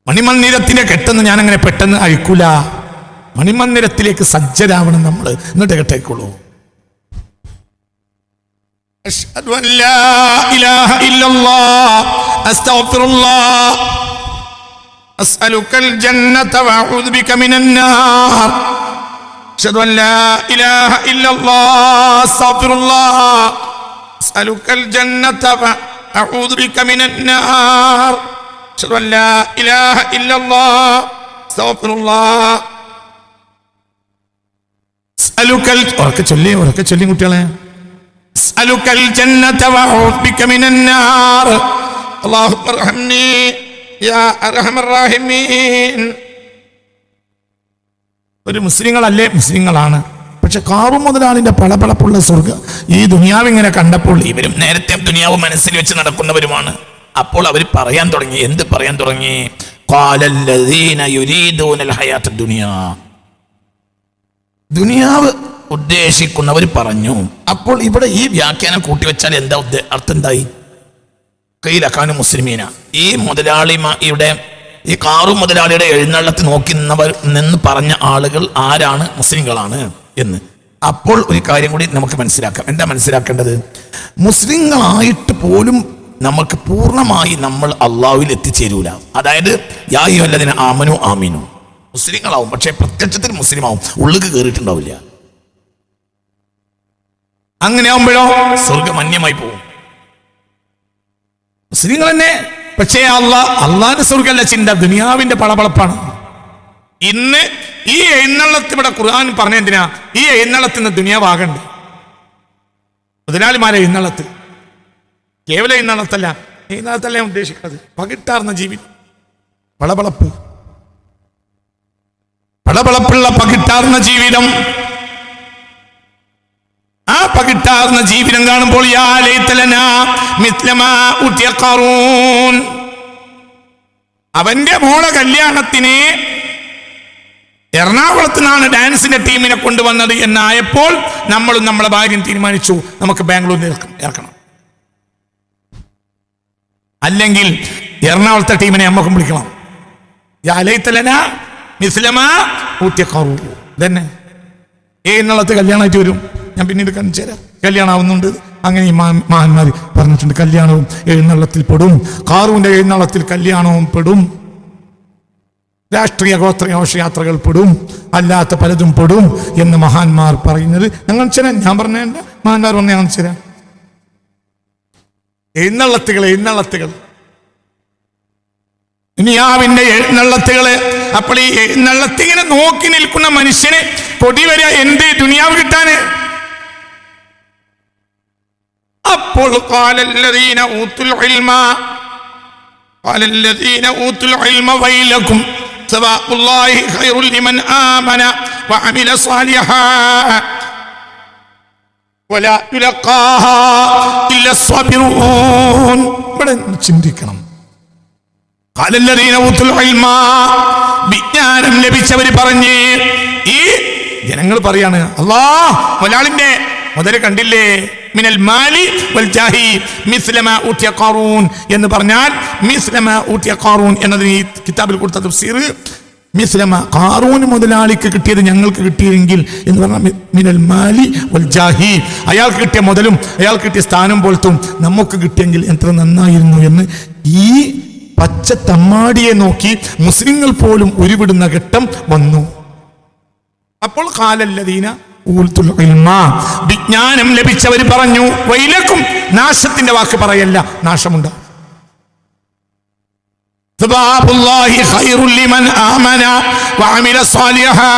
മണിമന്ദിരത്തിന്റെ കെട്ടെന്ന് ഞാൻ അങ്ങനെ പെട്ടെന്ന് അഴിക്കൂല. മണിമന്ദിരത്തിലേക്ക് സജ്ജരാവണം നമ്മൾ, എന്നിട്ട് കേട്ടേക്കുള്ളൂ. അശ്ഹദു അൻ ലാ ഇലാഹ ഇല്ലല്ലാഹ് അസ്തഗ്ഫിറുല്ലാഹ് അസ്അലുക്കൽ ജന്നത വഅഊദു ബിക മിനൻ നാർ. അശ്ഹദു അൻ ലാ ഇലാഹ ഇല്ലല്ലാഹ് അസ്തഗ്ഫിറുല്ലാഹ് അസ്അലുക്കൽ ജന്നത വഅഊദു ബിക മിനൻ നാർ. അശ്ഹദു അൻ ലാ ഇലാഹ ഇല്ലല്ലാഹ് അസ്തഗ്ഫിറുല്ലാഹ് അസ്അലുക്കൽ. ഉറക്കെ ചൊല്ലി കുട്ടികളെ. അസ്അലുക്കൽ ജന്നത വഅഊദു ബിക മിനൻ നാർ. അല്ലാഹുമ്മ അർഹംനി യാ അർഹമർ റഹീമീൻ. ഒരു മുസ്ലിങ്ങളല്ലേ? മുസ്ലിങ്ങളാണ്. പക്ഷെ ഖാറൂൻ മുതലാളിന്റെ പളപളപ്പുള്ള സ്വർഗ്ഗം ഈ ദുനിയാവ് ഇങ്ങനെ കണ്ടപ്പോൾ ഇവരും നേരത്തെ ദുനിയാവ് മനസ്സിൽ വെച്ച് നടക്കുന്നവരുമാണ്. അപ്പോൾ അവർ പറയാൻ തുടങ്ങി. എന്ത് പറയാൻ തുടങ്ങി? ഖാലല്ലദീന യുരീദൂനൽ ഹയാത്തദ് ദുനിയാ. ദുനിയാവ് ഉദ്ദേശിക്കുന്നവർ പറഞ്ഞു. അപ്പോൾ ഇവിടെ ഈ വ്യാഖ്യാനം കൂട്ടിവെച്ചാൽ എന്താ അർത്ഥം? എന്തായി? ഖീലകാനു മുസ്ലിമീന. ഈ മുതലാളിയുടെ ഈ ഖാറൂൻ മുതലാളിയുടെ എഴുന്നള്ളത്ത് നോക്കി നിന്ന് പറഞ്ഞ ആളുകൾ ആരാണ്? മുസ്ലിങ്ങളാണ് എന്ന്. അപ്പോൾ ഒരു കാര്യം കൂടി നമുക്ക് മനസ്സിലാക്കാം. എന്താ മനസ്സിലാക്കേണ്ടത്? മുസ്ലിങ്ങളായിട്ട് പോലും നമുക്ക് പൂർണ്ണമായി നമ്മൾ അള്ളാഹുവിൽ എത്തിച്ചേരൂല. അതായത് യാ അയ്യുഹല്ലദീന ആമനു ആമീനു. മുസ്ലിങ്ങളാവും, പക്ഷെ പ്രത്യക്ഷത്തിൽ മുസ്ലിം ആവും, ഉള്ളിൽ കയറിയിട്ടുണ്ടാവില്ല. അങ്ങനെ ആവുമ്പോഴോ സ്വർഗം അന്യമായി പോകും. മുസ്ലിങ്ങൾ തന്നെ, പക്ഷേ അള്ളാഹിന്റെ സ്വർഗമല്ല ചിന്ത, ദുനിയാവിന്റെ പളപളപ്പാണ്. ഇന്ന് ഈ എഴുന്നള്ളത്ത് ഇവിടെ ഖുർആൻ പറഞ്ഞ എന്തിനാ? ഈ എഴുന്നള്ളത്തിന് ദുനിയാവാകണ്ട്. മുതലാളിമാരെ എഴുന്നള്ളത്ത് കേവല എഴുന്നള്ളത്തല്ല ഉദ്ദേശിക്കുന്നത്. പകിട്ടാർന്ന ജീവിതം, പളപളപ്പുള്ള പകിട്ടാർന്ന ജീവിതം. ആ പകിട്ടാർന്ന ജീവിതം കാണുമ്പോൾ യാ ലൈതലനാ മിത്ല മാ ഉതിയ ഖാറൂൻ. അവന്റെ മോളെ കല്യാണത്തിന് എറണാകുളത്ത് നിന്നാണ് ഡാൻസിന്റെ ടീമിനെ കൊണ്ടുവന്നത് എന്നായപ്പോൾ നമ്മളും നമ്മളെ ഭാര്യയും തീരുമാനിച്ചു നമുക്ക് ബാംഗ്ലൂരിൽ ഇറക്കണം. അല്ലെങ്കിൽ എറണാകുളത്തെ ടീമിനെ നമുക്കും വിളിക്കണം. യാ ലൈതലനാ മിത്ല മാ ഉതിയ ഖാറൂൻ. തന്നെ എന്നുള്ളത് കല്യാണമായിട്ട് വരും. ഞാൻ പിന്നീട് കാണിച്ചു തരാം. കല്യാണം ആവുന്നുണ്ട്. അങ്ങനെ ഈ മഹാന്മാർ പറഞ്ഞിട്ടുണ്ട്. കല്യാണവും എഴുന്നള്ളത്തിൽ പെടും. ഖാറൂന്റെ എഴുന്നള്ളത്തിൽ കല്യാണവും പെടും. രാഷ്ട്രീയ ഗോത്രഘോഷയാത്രകൾ പെടും. അല്ലാത്ത പലതും പെടും എന്ന് മഹാന്മാർ പറയുന്നത് ഞങ്ങൾ ചേരാൻ. ഞാൻ പറഞ്ഞ മഹാന്മാർ പറഞ്ഞ ഞങ്ങൾ ചേരാം. എഴുന്നള്ളത്തുകൾ ദുനിയാവിന്റെ എഴുന്നള്ളത്തുകള്. അപ്പോൾ ഈ എഴുന്നള്ളത്തിങ്ങനെ നോക്കി നിൽക്കുന്ന മനുഷ്യന് കൊടി വരിക എന്ത്? ദുനിയാവ് കിട്ടാന്. അപ്പോൾ ഖാലല്ലദീന ഊതുൽ ഇൽമ വൈലകും സവാഉല്ലാഹി ഖൈറുൽ ലിമൻ ആമന വഅമില സാലിഹാ വലാ യുലഖാഹാ ഇല്ല സ്വാബിറൂൻ. ഇവിടെ ചിന്തിക്കണം. ഖാലല്ലദീന ഊതുൽ ഇൽമ, വിജ്ഞാനം ലഭിച്ചവര് പറഞ്ഞ്. ഈ ജനങ്ങൾ പറയാണ് അല്ലാഹ് മുതലാളിന്റെ മുതല് കണ്ടില്ലേ? മിനൽ മാലി വൽ ജാഹി മിസ്ല മാ ഊതിയ ഖാറൂൻ എന്ന് പറഞ്ഞാൽ മിസ്ല മാ ഊതിയ ഖാറൂൻ എന്നതിന് ഈ കിതാബിൽ കൊടുത്ത തഫ്സീർ മിസ്ലമ ഖാറൂൻ മുതലാളിക്ക് കിട്ടിയത് ഞങ്ങൾക്ക് കിട്ടിയെങ്കിൽ എന്ന് പറഞ്ഞാൽ മിനൽ മാലി വൽ ജാഹി, അയാൾക്ക് കിട്ടിയ മുതലും അയാൾക്ക് കിട്ടിയ സ്ഥാനം പോലത്തും നമുക്ക് കിട്ടിയെങ്കിൽ എത്ര നന്നായിരുന്നു എന്ന് ഈ പച്ച തമ്മാടിയെ നോക്കി മുസ്ലിങ്ങൾ പോലും ഉരുവിടുന്ന ഘട്ടം വന്നു. അപ്പോൾ ഖാലല്ലദീന ഊതുൽ ഇൽമ, വിജ്ഞാനം ലഭിച്ചവർ പറഞ്ഞു, വൈലക്കും, നാശത്തിന്റെ വാക്ക് പറയല്ല, നാശമുണ്ട്. സബാബുല്ലാഹി ഖൈറുൻ ലിമൻ ആമന വഅമില സാലിഹാ.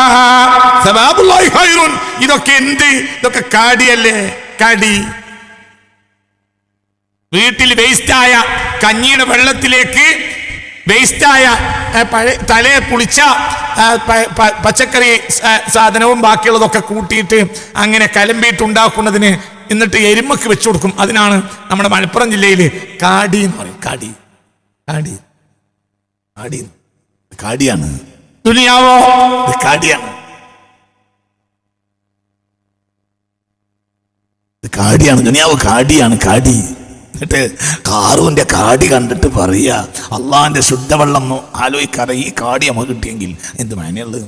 സബാബുല്ലാഹി ഖൈറുൻ, ഇതൊക്കെ എന്ത്? ഇതൊക്കെ കാടിയല്ലേ, കാടി. വീട്ടിൽ വേസ്റ്റായ കഞ്ഞിയുടെ വെള്ളത്തിലേക്ക് വേസ്റ്റായ തലയെ പുളിച്ച പച്ചക്കറി സാധനവും ബാക്കിയുള്ളതൊക്കെ കൂട്ടിയിട്ട് അങ്ങനെ കലമ്പിയിട്ടുണ്ടാക്കുന്നതിന് എന്നിട്ട് എരുമക്ക് വെച്ചു കൊടുക്കും. അതിനാണ് നമ്മുടെ മലപ്പുറം ജില്ലയിൽ കാടി എന്ന് പറയും. കാടി, കാടി, കാടി, കാടിയാണ്. ദുനിയാവോ കാടിയാണ്, കാടിയാണ്. ദുനിയാവ് കാടിയാണ്, കാടി. എന്നിട്ട് ഖാറൂന്റെ കാടി കണ്ടിട്ട് പറയാ, അള്ളാന്റെ ശുദ്ധവെള്ളം ആലോചിക്കാതെ ഈ കാടി നമുക്ക് കിട്ടിയെങ്കിൽ എന്ത് മാനുള്ളത്.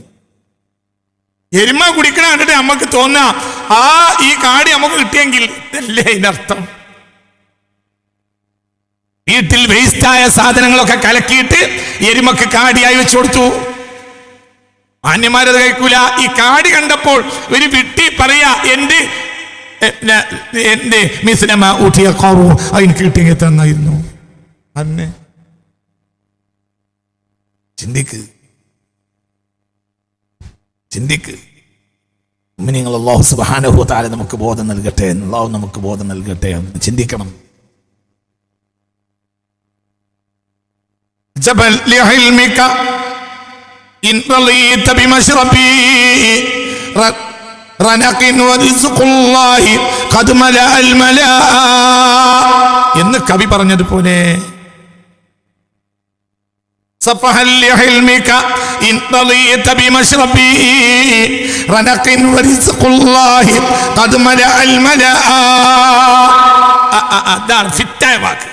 എരുമ കുടിക്കണ കണ്ടിട്ട് നമുക്ക് തോന്നാ ഈ കാടി നമുക്ക് കിട്ടിയെങ്കിൽ, ഇതല്ലേ ഇതിനർത്ഥം. വീട്ടിൽ വേസ്റ്റായ സാധനങ്ങളൊക്കെ കലക്കിയിട്ട് എരുമക്ക് കാടിയായി വെച്ചു കൊടുത്തു. മാന്യന്മാരത് കഴിക്കൂല. ഈ കാടി കണ്ടപ്പോൾ ഒരു വിട്ടി പറയാ, എന്റെ മിസ്ലമ ഊട്ടിയ ഖാറൂൻ, എനിക്ക് കിട്ടിയെങ്കിൽ തന്നായിരുന്നു. അന്നെ ചിന്തിക്ക്, ചിന്തിക്ക്. മുഅ്മിനീങ്ങൾ, അല്ലാഹു സുബ്ഹാനഹു വ തആല നമുക്ക് ബോധം നൽകട്ടെ, അല്ലാഹു നമുക്ക് ബോധം നൽകട്ടെ. ചിന്തിക്കണം. ജബൽ ലിഇൽമിക ഇൻ റളീത ബിമശ്റബി റനഖിൻ വറിസ്ഖുല്ലാഹി ഖദ് മലഅൽ മലാ എന്ന് കവി പറഞ്ഞതുപോലെ, സഫഹൽ ലിഇൽമിക ഇൻ റളീത ബിമശ്റബി റനഖിൻ വറിസ്ഖുല്ലാഹി ഖദ് മലഅൽ മലാ. അതാണ് ഫിറ്റായ വാക്ക്.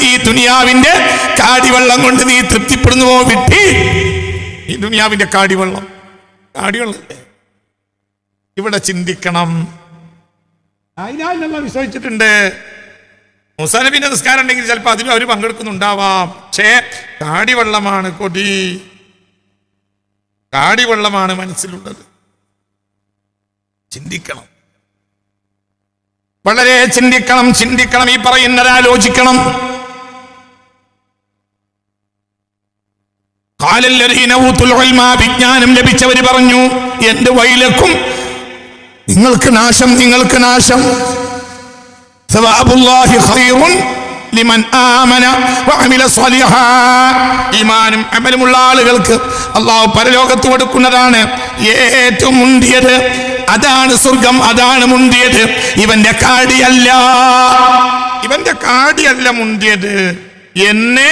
ഈ ദുനിയാവിന്റെ കാടിവെള്ളം കൊണ്ട് നീ തൃപ്തിപ്പെടുന്നുവോ വിട്ടി? ഈ ദുനിയാവിന്റെ കാടിവെള്ളം, കാടിവെള്ളല്ലേ? ഇവിടെ ചിന്തിക്കണം. അതിനാലെല്ലാം വിശ്വസിച്ചിട്ടുണ്ട്. മൂസാ നബിന്റെ നിസ്കാരം ഉണ്ടെങ്കിൽ ചിലപ്പോൾ അതിലും അവർ പങ്കെടുക്കുന്നുണ്ടാവാം. പക്ഷേ കാടിവെള്ളമാണ് കൊടി, കാടിവെള്ളമാണ് മനസ്സിലുള്ളത്. ചിന്തിക്കണം, വളരെ ചിന്തിക്കണം, ചിന്തിക്കണം. ഈ പറയുന്നതാലോചിക്കണം. ഖാലല്ലദീന ഊതുൽ ഇൽമ, വിജ്ഞാനം ലഭിച്ചവർ പറഞ്ഞു, എന്റെ വൈലക്കും, നിങ്ങൾക്ക് നാശം, നിങ്ങൾക്ക് നാശം. സവാബുല്ലാഹി ഖൈറുൻ ലിമൻ ആമന വഅമില സ്വാലിഹാ. ഈമാനും അമലുമുള്ള ആളുകൾക്ക് അല്ലാഹു പരലോകത്ത് കൊടുക്കുന്നതാണ് ഏറ്റവും മുന്തിയത്. അതാണ് സ്വർഗം, അതാണ് മുന്തിയത്. ഇവന്റെ കാടിയല്ല, ഇവന്റെ കാടിയല്ല മുന്തിയത് എന്ന്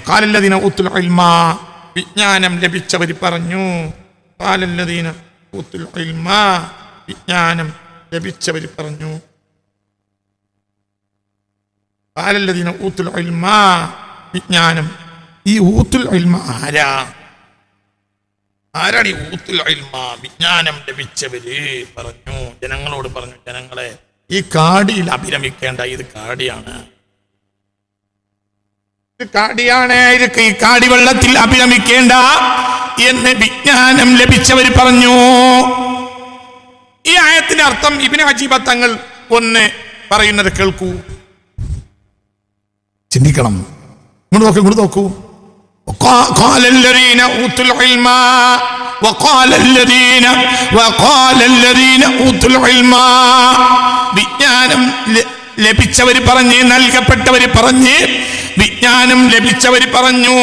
ഖാലല്ലദീന ഊതുൽ ഇൽമ, വിജ്ഞാനം ലഭിച്ചവർ പറഞ്ഞു. ഖാലല്ലദീന ഊതുൽ ഇൽമ, വിജ്ഞാനം ലഭിച്ചവർ പറഞ്ഞു. ഖാലല്ലദീന ഊതുൽ ഇൽമ, വിജ്ഞാനം. ഈ ഊതുൽ ഇൽമ ആരാ? ആരാണ് ഈ ഊതുൽ ഇൽമ? വിജ്ഞാനം ലഭിച്ചവര് പറഞ്ഞു, ജനങ്ങളോട് പറഞ്ഞു, ജനങ്ങളെ ഈ കാടിയിൽ അഭിരമിക്കേണ്ട, ഇത് കാടിയാണ്, ഇത് കാടിയാണ്, ഈ കാടി വെള്ളത്തിൽ അഭിരമിക്കേണ്ട എന്ന് വിജ്ഞാനം ലഭിച്ചവർ പറഞ്ഞു. ഈ ആയത്തിന്റെ അർത്ഥം ഇബ്നു അജീബ തങ്ങൾ ഒന്ന് പറയുന്നത് കേൾക്കൂ, ചിന്തിക്കണം. ഇങ്ങോട്ട് നോക്കൂ, ഇങ്ങോട്ട് നോക്കൂ. وقال الذين اوتوا العلم وقال الذين اوتوا العلم, വിജ്ഞാനം ലഭിച്ചവർ പറഞ്ഞ്, നൽകപ്പെട്ടവർ പറഞ്ഞ്, വിജ്ഞാനം ലഭിച്ചവർ പറഞ്ഞു.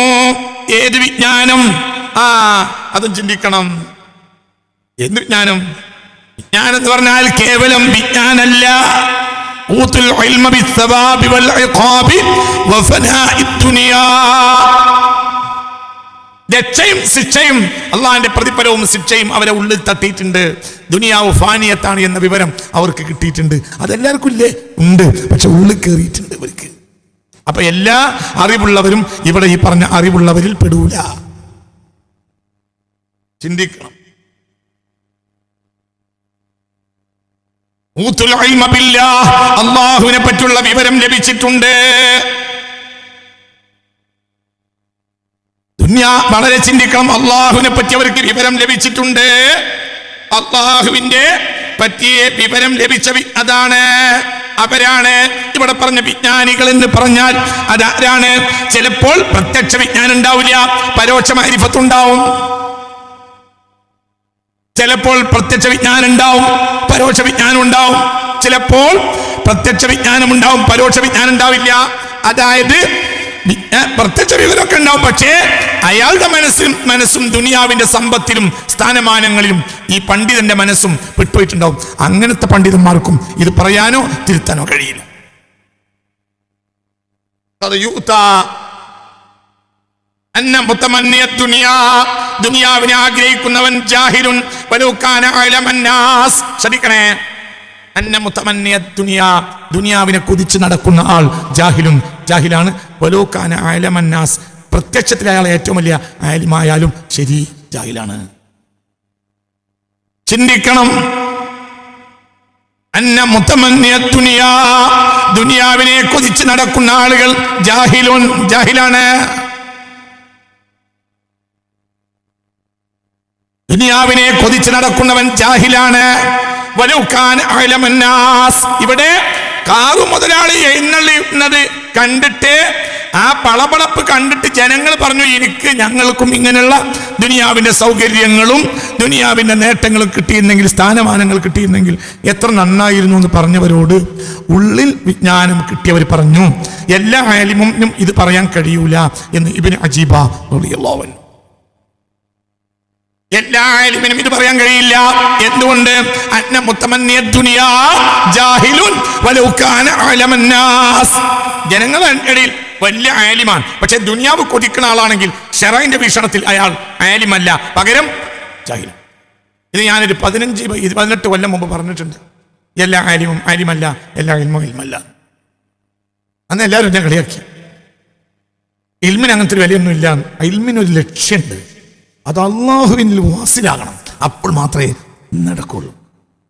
ഏത് വിജ്ഞാനം? അതും ചിന്തിക്കണം. എന്ത് വിജ്ഞാനം? വിജ്ഞാനം എന്ന് പറഞ്ഞാൽ കേവലം വിജ്ഞാനല്ല. ഊതുൽ ഇൽമ ബിസ്സവാബി വൽ ഇഖാബി വഫനാഇ ദുനിയാ. രക്ഷയും ശിക്ഷയും അള്ളാഹിന്റെ പ്രതിഫലവും ശിക്ഷയും അവരെ ഉള്ളിൽ തട്ടിയിട്ടുണ്ട്. ദുനിയാവ് ഫാനിയത്താണ് എന്ന വിവരം അവർക്ക് കിട്ടിയിട്ടുണ്ട്. അതെല്ലാവർക്കും ഇല്ലേ? ഉണ്ട്. പക്ഷെ ഉള്ളിൽ കയറിയിട്ടുണ്ട് ഇവർക്ക്. അപ്പൊ എല്ലാ അറിവുള്ളവരും ഇവിടെ ഈ പറഞ്ഞ അറിവുള്ളവരിൽ പെടൂല. ചിന്തിക്കണം. അള്ളാഹുവിനെ പറ്റിയുള്ള വിവരം ലഭിച്ചിട്ടുണ്ട്. വളരെ ചിന്തിക്കണം. അള്ളാഹുവിനെ പറ്റി അവർക്ക് വിവരം ലഭിച്ചിട്ടുണ്ട്. അള്ളാഹുവിന്റെ പറ്റിയ വിവരം ലഭിച്ച അതാണ് അവരാണ് ഇവിടെ പറഞ്ഞ വിജ്ഞാനികൾ എന്ന് പറഞ്ഞാൽ അതാരാണ്? ചിലപ്പോൾ പ്രത്യക്ഷ വിജ്ഞാനം ഉണ്ടാവില്ല, പരോക്ഷ മാരിഫത്തുണ്ടാവും. ചിലപ്പോൾ പ്രത്യക്ഷ വിജ്ഞാനം ഉണ്ടാവും, പരോക്ഷ വിജ്ഞാനം ഉണ്ടാവും. ചിലപ്പോൾ പ്രത്യക്ഷ വിജ്ഞാനം ഉണ്ടാവും, പരോക്ഷ വിജ്ഞാനം ഉണ്ടാവില്ല. അതായത് പ്രത്യക്ഷ വിവരമൊക്കെ ഉണ്ടാവും, പക്ഷേ അയാളുടെ മനസ്സും ദുനിയാവിന്റെ സമ്പത്തിലും സ്ഥാനമാനങ്ങളിലും ഈ പണ്ഡിതന്റെ മനസ്സും വിട്ടുപോയിട്ടുണ്ടാവും. അങ്ങനത്തെ പണ്ഡിതന്മാർക്കും ഇത് പറയാനോ തിരുത്താനോ കഴിയില്ല. ദുനിയാവിനെ ആഗ്രഹിക്കുന്നവൻ ജാഹിലുൻ വലൗ കാന അലമന്നാസ്. ശ്രദ്ധിക്കണേ. ദുനിയാവിനെ കുതിച്ച് നടക്കുന്ന ആൾ ജാഹിലുൻ, ജാഹിലാണ്. വലൗ കാന അലമന്നാസ്, പ്രത്യക്ഷത്തിൽ അയാൾ ഏറ്റവും വലിയ ആലിമായാലും ശരി, ജാഹിലാണ്. ചിന്തിക്കണം. ദുനിയാവിനെ കുതിച്ച് നടക്കുന്ന ആളുകൾ ജാഹിലുൻ, ജാഹിലാണ്. ദുനിയാവിനെ കൊതിച്ച് നടക്കുന്നവൻ ജാഹിലാണ്. ഇവിടെ കാറു മുതലാളി എഴുന്നള്ളുന്നത് കണ്ടിട്ട്, ആ പളപളപ്പ് കണ്ടിട്ട് ജനങ്ങൾ പറഞ്ഞു, ഞങ്ങൾക്കും ഇങ്ങനെയുള്ള ദുനിയാവിന്റെ സൗകര്യങ്ങളും ദുനിയാവിന്റെ നേട്ടങ്ങളും കിട്ടിയിരുന്നെങ്കിൽ, സ്ഥാനമാനങ്ങൾ കിട്ടിയിരുന്നെങ്കിൽ എത്ര നന്നായിരുന്നു എന്ന് പറഞ്ഞവരോട് ഉള്ളിൽ വിജ്ഞാനം കിട്ടിയവർ പറഞ്ഞു, എല്ലാ ആലിമും ഇത് പറയാൻ കഴിയൂല എന്ന് ഇബ്നു അജീബ റളിയല്ലാഹു അൻഹു. എല്ലാ ആലിമിനും ഇത് പറയാൻ കഴിയില്ല. എന്തുകൊണ്ട്? ജനങ്ങളുടെ ഇടയിൽ വലിയ ആലിമാണ്, പക്ഷെ ദുനിയാവ് കൊതിക്കുന്ന ആളാണെങ്കിൽ ശറഈന്റെ വീക്ഷണത്തിൽ അയാൾ ആലിമല്ല, പകരം ജാഹിൽ. ഇത് ഞാനൊരു 18 കൊല്ലം മുമ്പ് പറഞ്ഞിട്ടുണ്ട്. എല്ലാ ആലിമും ആലിമല്ല, എല്ലാ ഇൽമും ഇൽമല്ല. അന്ന് എല്ലാവരും എന്നെ കളിയാക്കി. ഇൽമിന് അങ്ങനത്തെ ഒരു വിലയൊന്നും ഇല്ല. ഇൽമിനൊരു ലക്ഷ്യമുണ്ട്, അത് അള്ളാഹുവിനിൽ വാസിലാകണം, അപ്പോൾ മാത്രമേ നടക്കുള്ളൂ.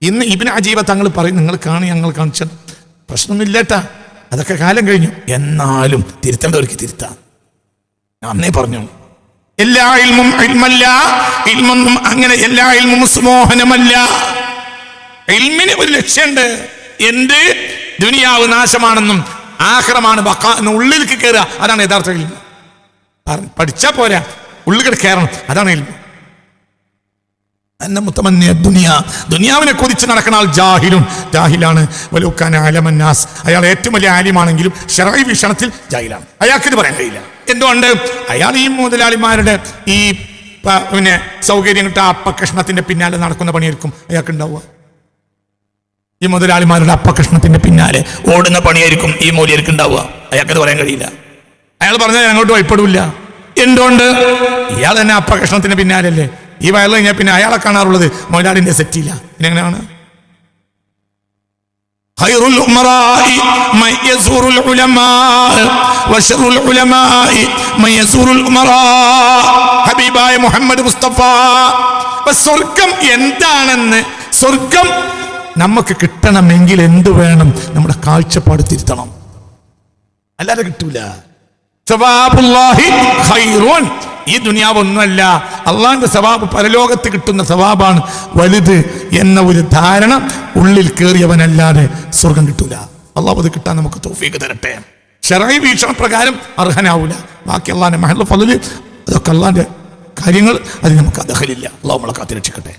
ഇന്ന് ഇബ്നു അജീബ തങ്ങൾ പറയും, നിങ്ങൾ ഞങ്ങൾ കാണിച്ച പ്രശ്നമൊന്നുമില്ലേട്ടാ, അതൊക്കെ കാലം കഴിഞ്ഞു. എന്നാലും തിരുത്തേണ്ടവർക്ക് തിരുത്താം. അന്നേ പറഞ്ഞു, എല്ലാ ഇൽമും ഇൽമല്ല, ഇൽമൊന്നും അങ്ങനെ എല്ലാ ഇൽമും സുമോഹനമല്ല. ഇൽമിന് ഒരു ലക്ഷ്യമുണ്ട്. എന്ത്? ദുനിയാവ് നാശമാണെന്നും ആഖിറമാണ് ബഖാ എന്ന് ഉള്ളിലേക്ക് കയറുക, അതാണ് യഥാർത്ഥ ഇൽമ്. പഠിച്ചാ പോരാ, ഉള്ളിൽ കയറണം, അതാണ് ഇൽമ്. ദുനിയാവിനെ കുതിച്ച് നടക്കുന്ന ആൾ ജാഹിലുൻ, ജാഹിലാണ്. വലൗ കാന അലമന്നാസ്, അയാൾ ഏറ്റവും വലിയ ആലിമാണെങ്കിലും ശറഈ വീക്ഷണത്തിൽ ജാഹിലാണ്. അയാൾക്ക് ഇത് പറയാൻ കഴിയില്ല. എന്തുകൊണ്ട്? അയാൾ ഈ മുതലാളിമാരുടെ ഈ പിന്നെ സൗകര്യം കിട്ടാ അപ്പകഷ്ണത്തിന്റെ പിന്നാലെ നടക്കുന്ന പണിയായിരിക്കും അയാൾക്ക് ഉണ്ടാവുക. ഈ മുതലാളിമാരുടെ അപ്പകഷ്ണത്തിന്റെ പിന്നാലെ ഓടുന്ന പണിയായിരിക്കും ഈ മൂല്യർക്ക് ഉണ്ടാവുക. അയാൾക്കത് പറയാൻ കഴിയില്ല. അയാൾ പറഞ്ഞാൽ അങ്ങോട്ട് ഭയപ്പെടില്ല. എന്തുകൊണ്ട്? ഇയാൾ തന്നെ അപ്പകഷ്ണത്തിന്റെ പിന്നാലല്ലേ. ഈ വയറിൽ കഴിഞ്ഞാൽ പിന്നെ അയാളെ കാണാറുള്ളത് മുതലാളിന്റെ സെറ്റില്ല. പിന്നെ എങ്ങനെയാണ്? ഹബീബായ മുഹമ്മദ് മുസ്തഫ. സ്വർഗം എന്താണെന്ന്, സ്വർഗം നമുക്ക് കിട്ടണമെങ്കിൽ എന്ത് വേണം? നമ്മുടെ കാഴ്ചപ്പാട് തിരുത്തണം, അല്ലാതെ കിട്ടൂല. ഈ ദുനിയാവ് ഒന്നുമല്ല, അള്ളാന്റെ സവാബ് പരലോകത്ത് കിട്ടുന്ന സവാബാണ് വലുത് എന്ന ഒരു ധാരണ ഉള്ളിൽ കയറിയവനല്ലാതെ സ്വർഗം കിട്ടൂല. അള്ളാഹു അത് കിട്ടാൻ നമുക്ക് തൗഫീഖ് തരട്ടെ. ശറഈ വീക്ഷണ പ്രകാരം അർഹനാവൂല. ബാക്കി അള്ളാന്റെ മഹൽ ഫളല്, അതൊക്കെ അള്ളാന്റെ കാര്യങ്ങൾ, അതിന് നമുക്ക് ദഖലില്ല. അള്ളാഹു നമ്മളെ കാത്ത് രക്ഷിക്കട്ടെ.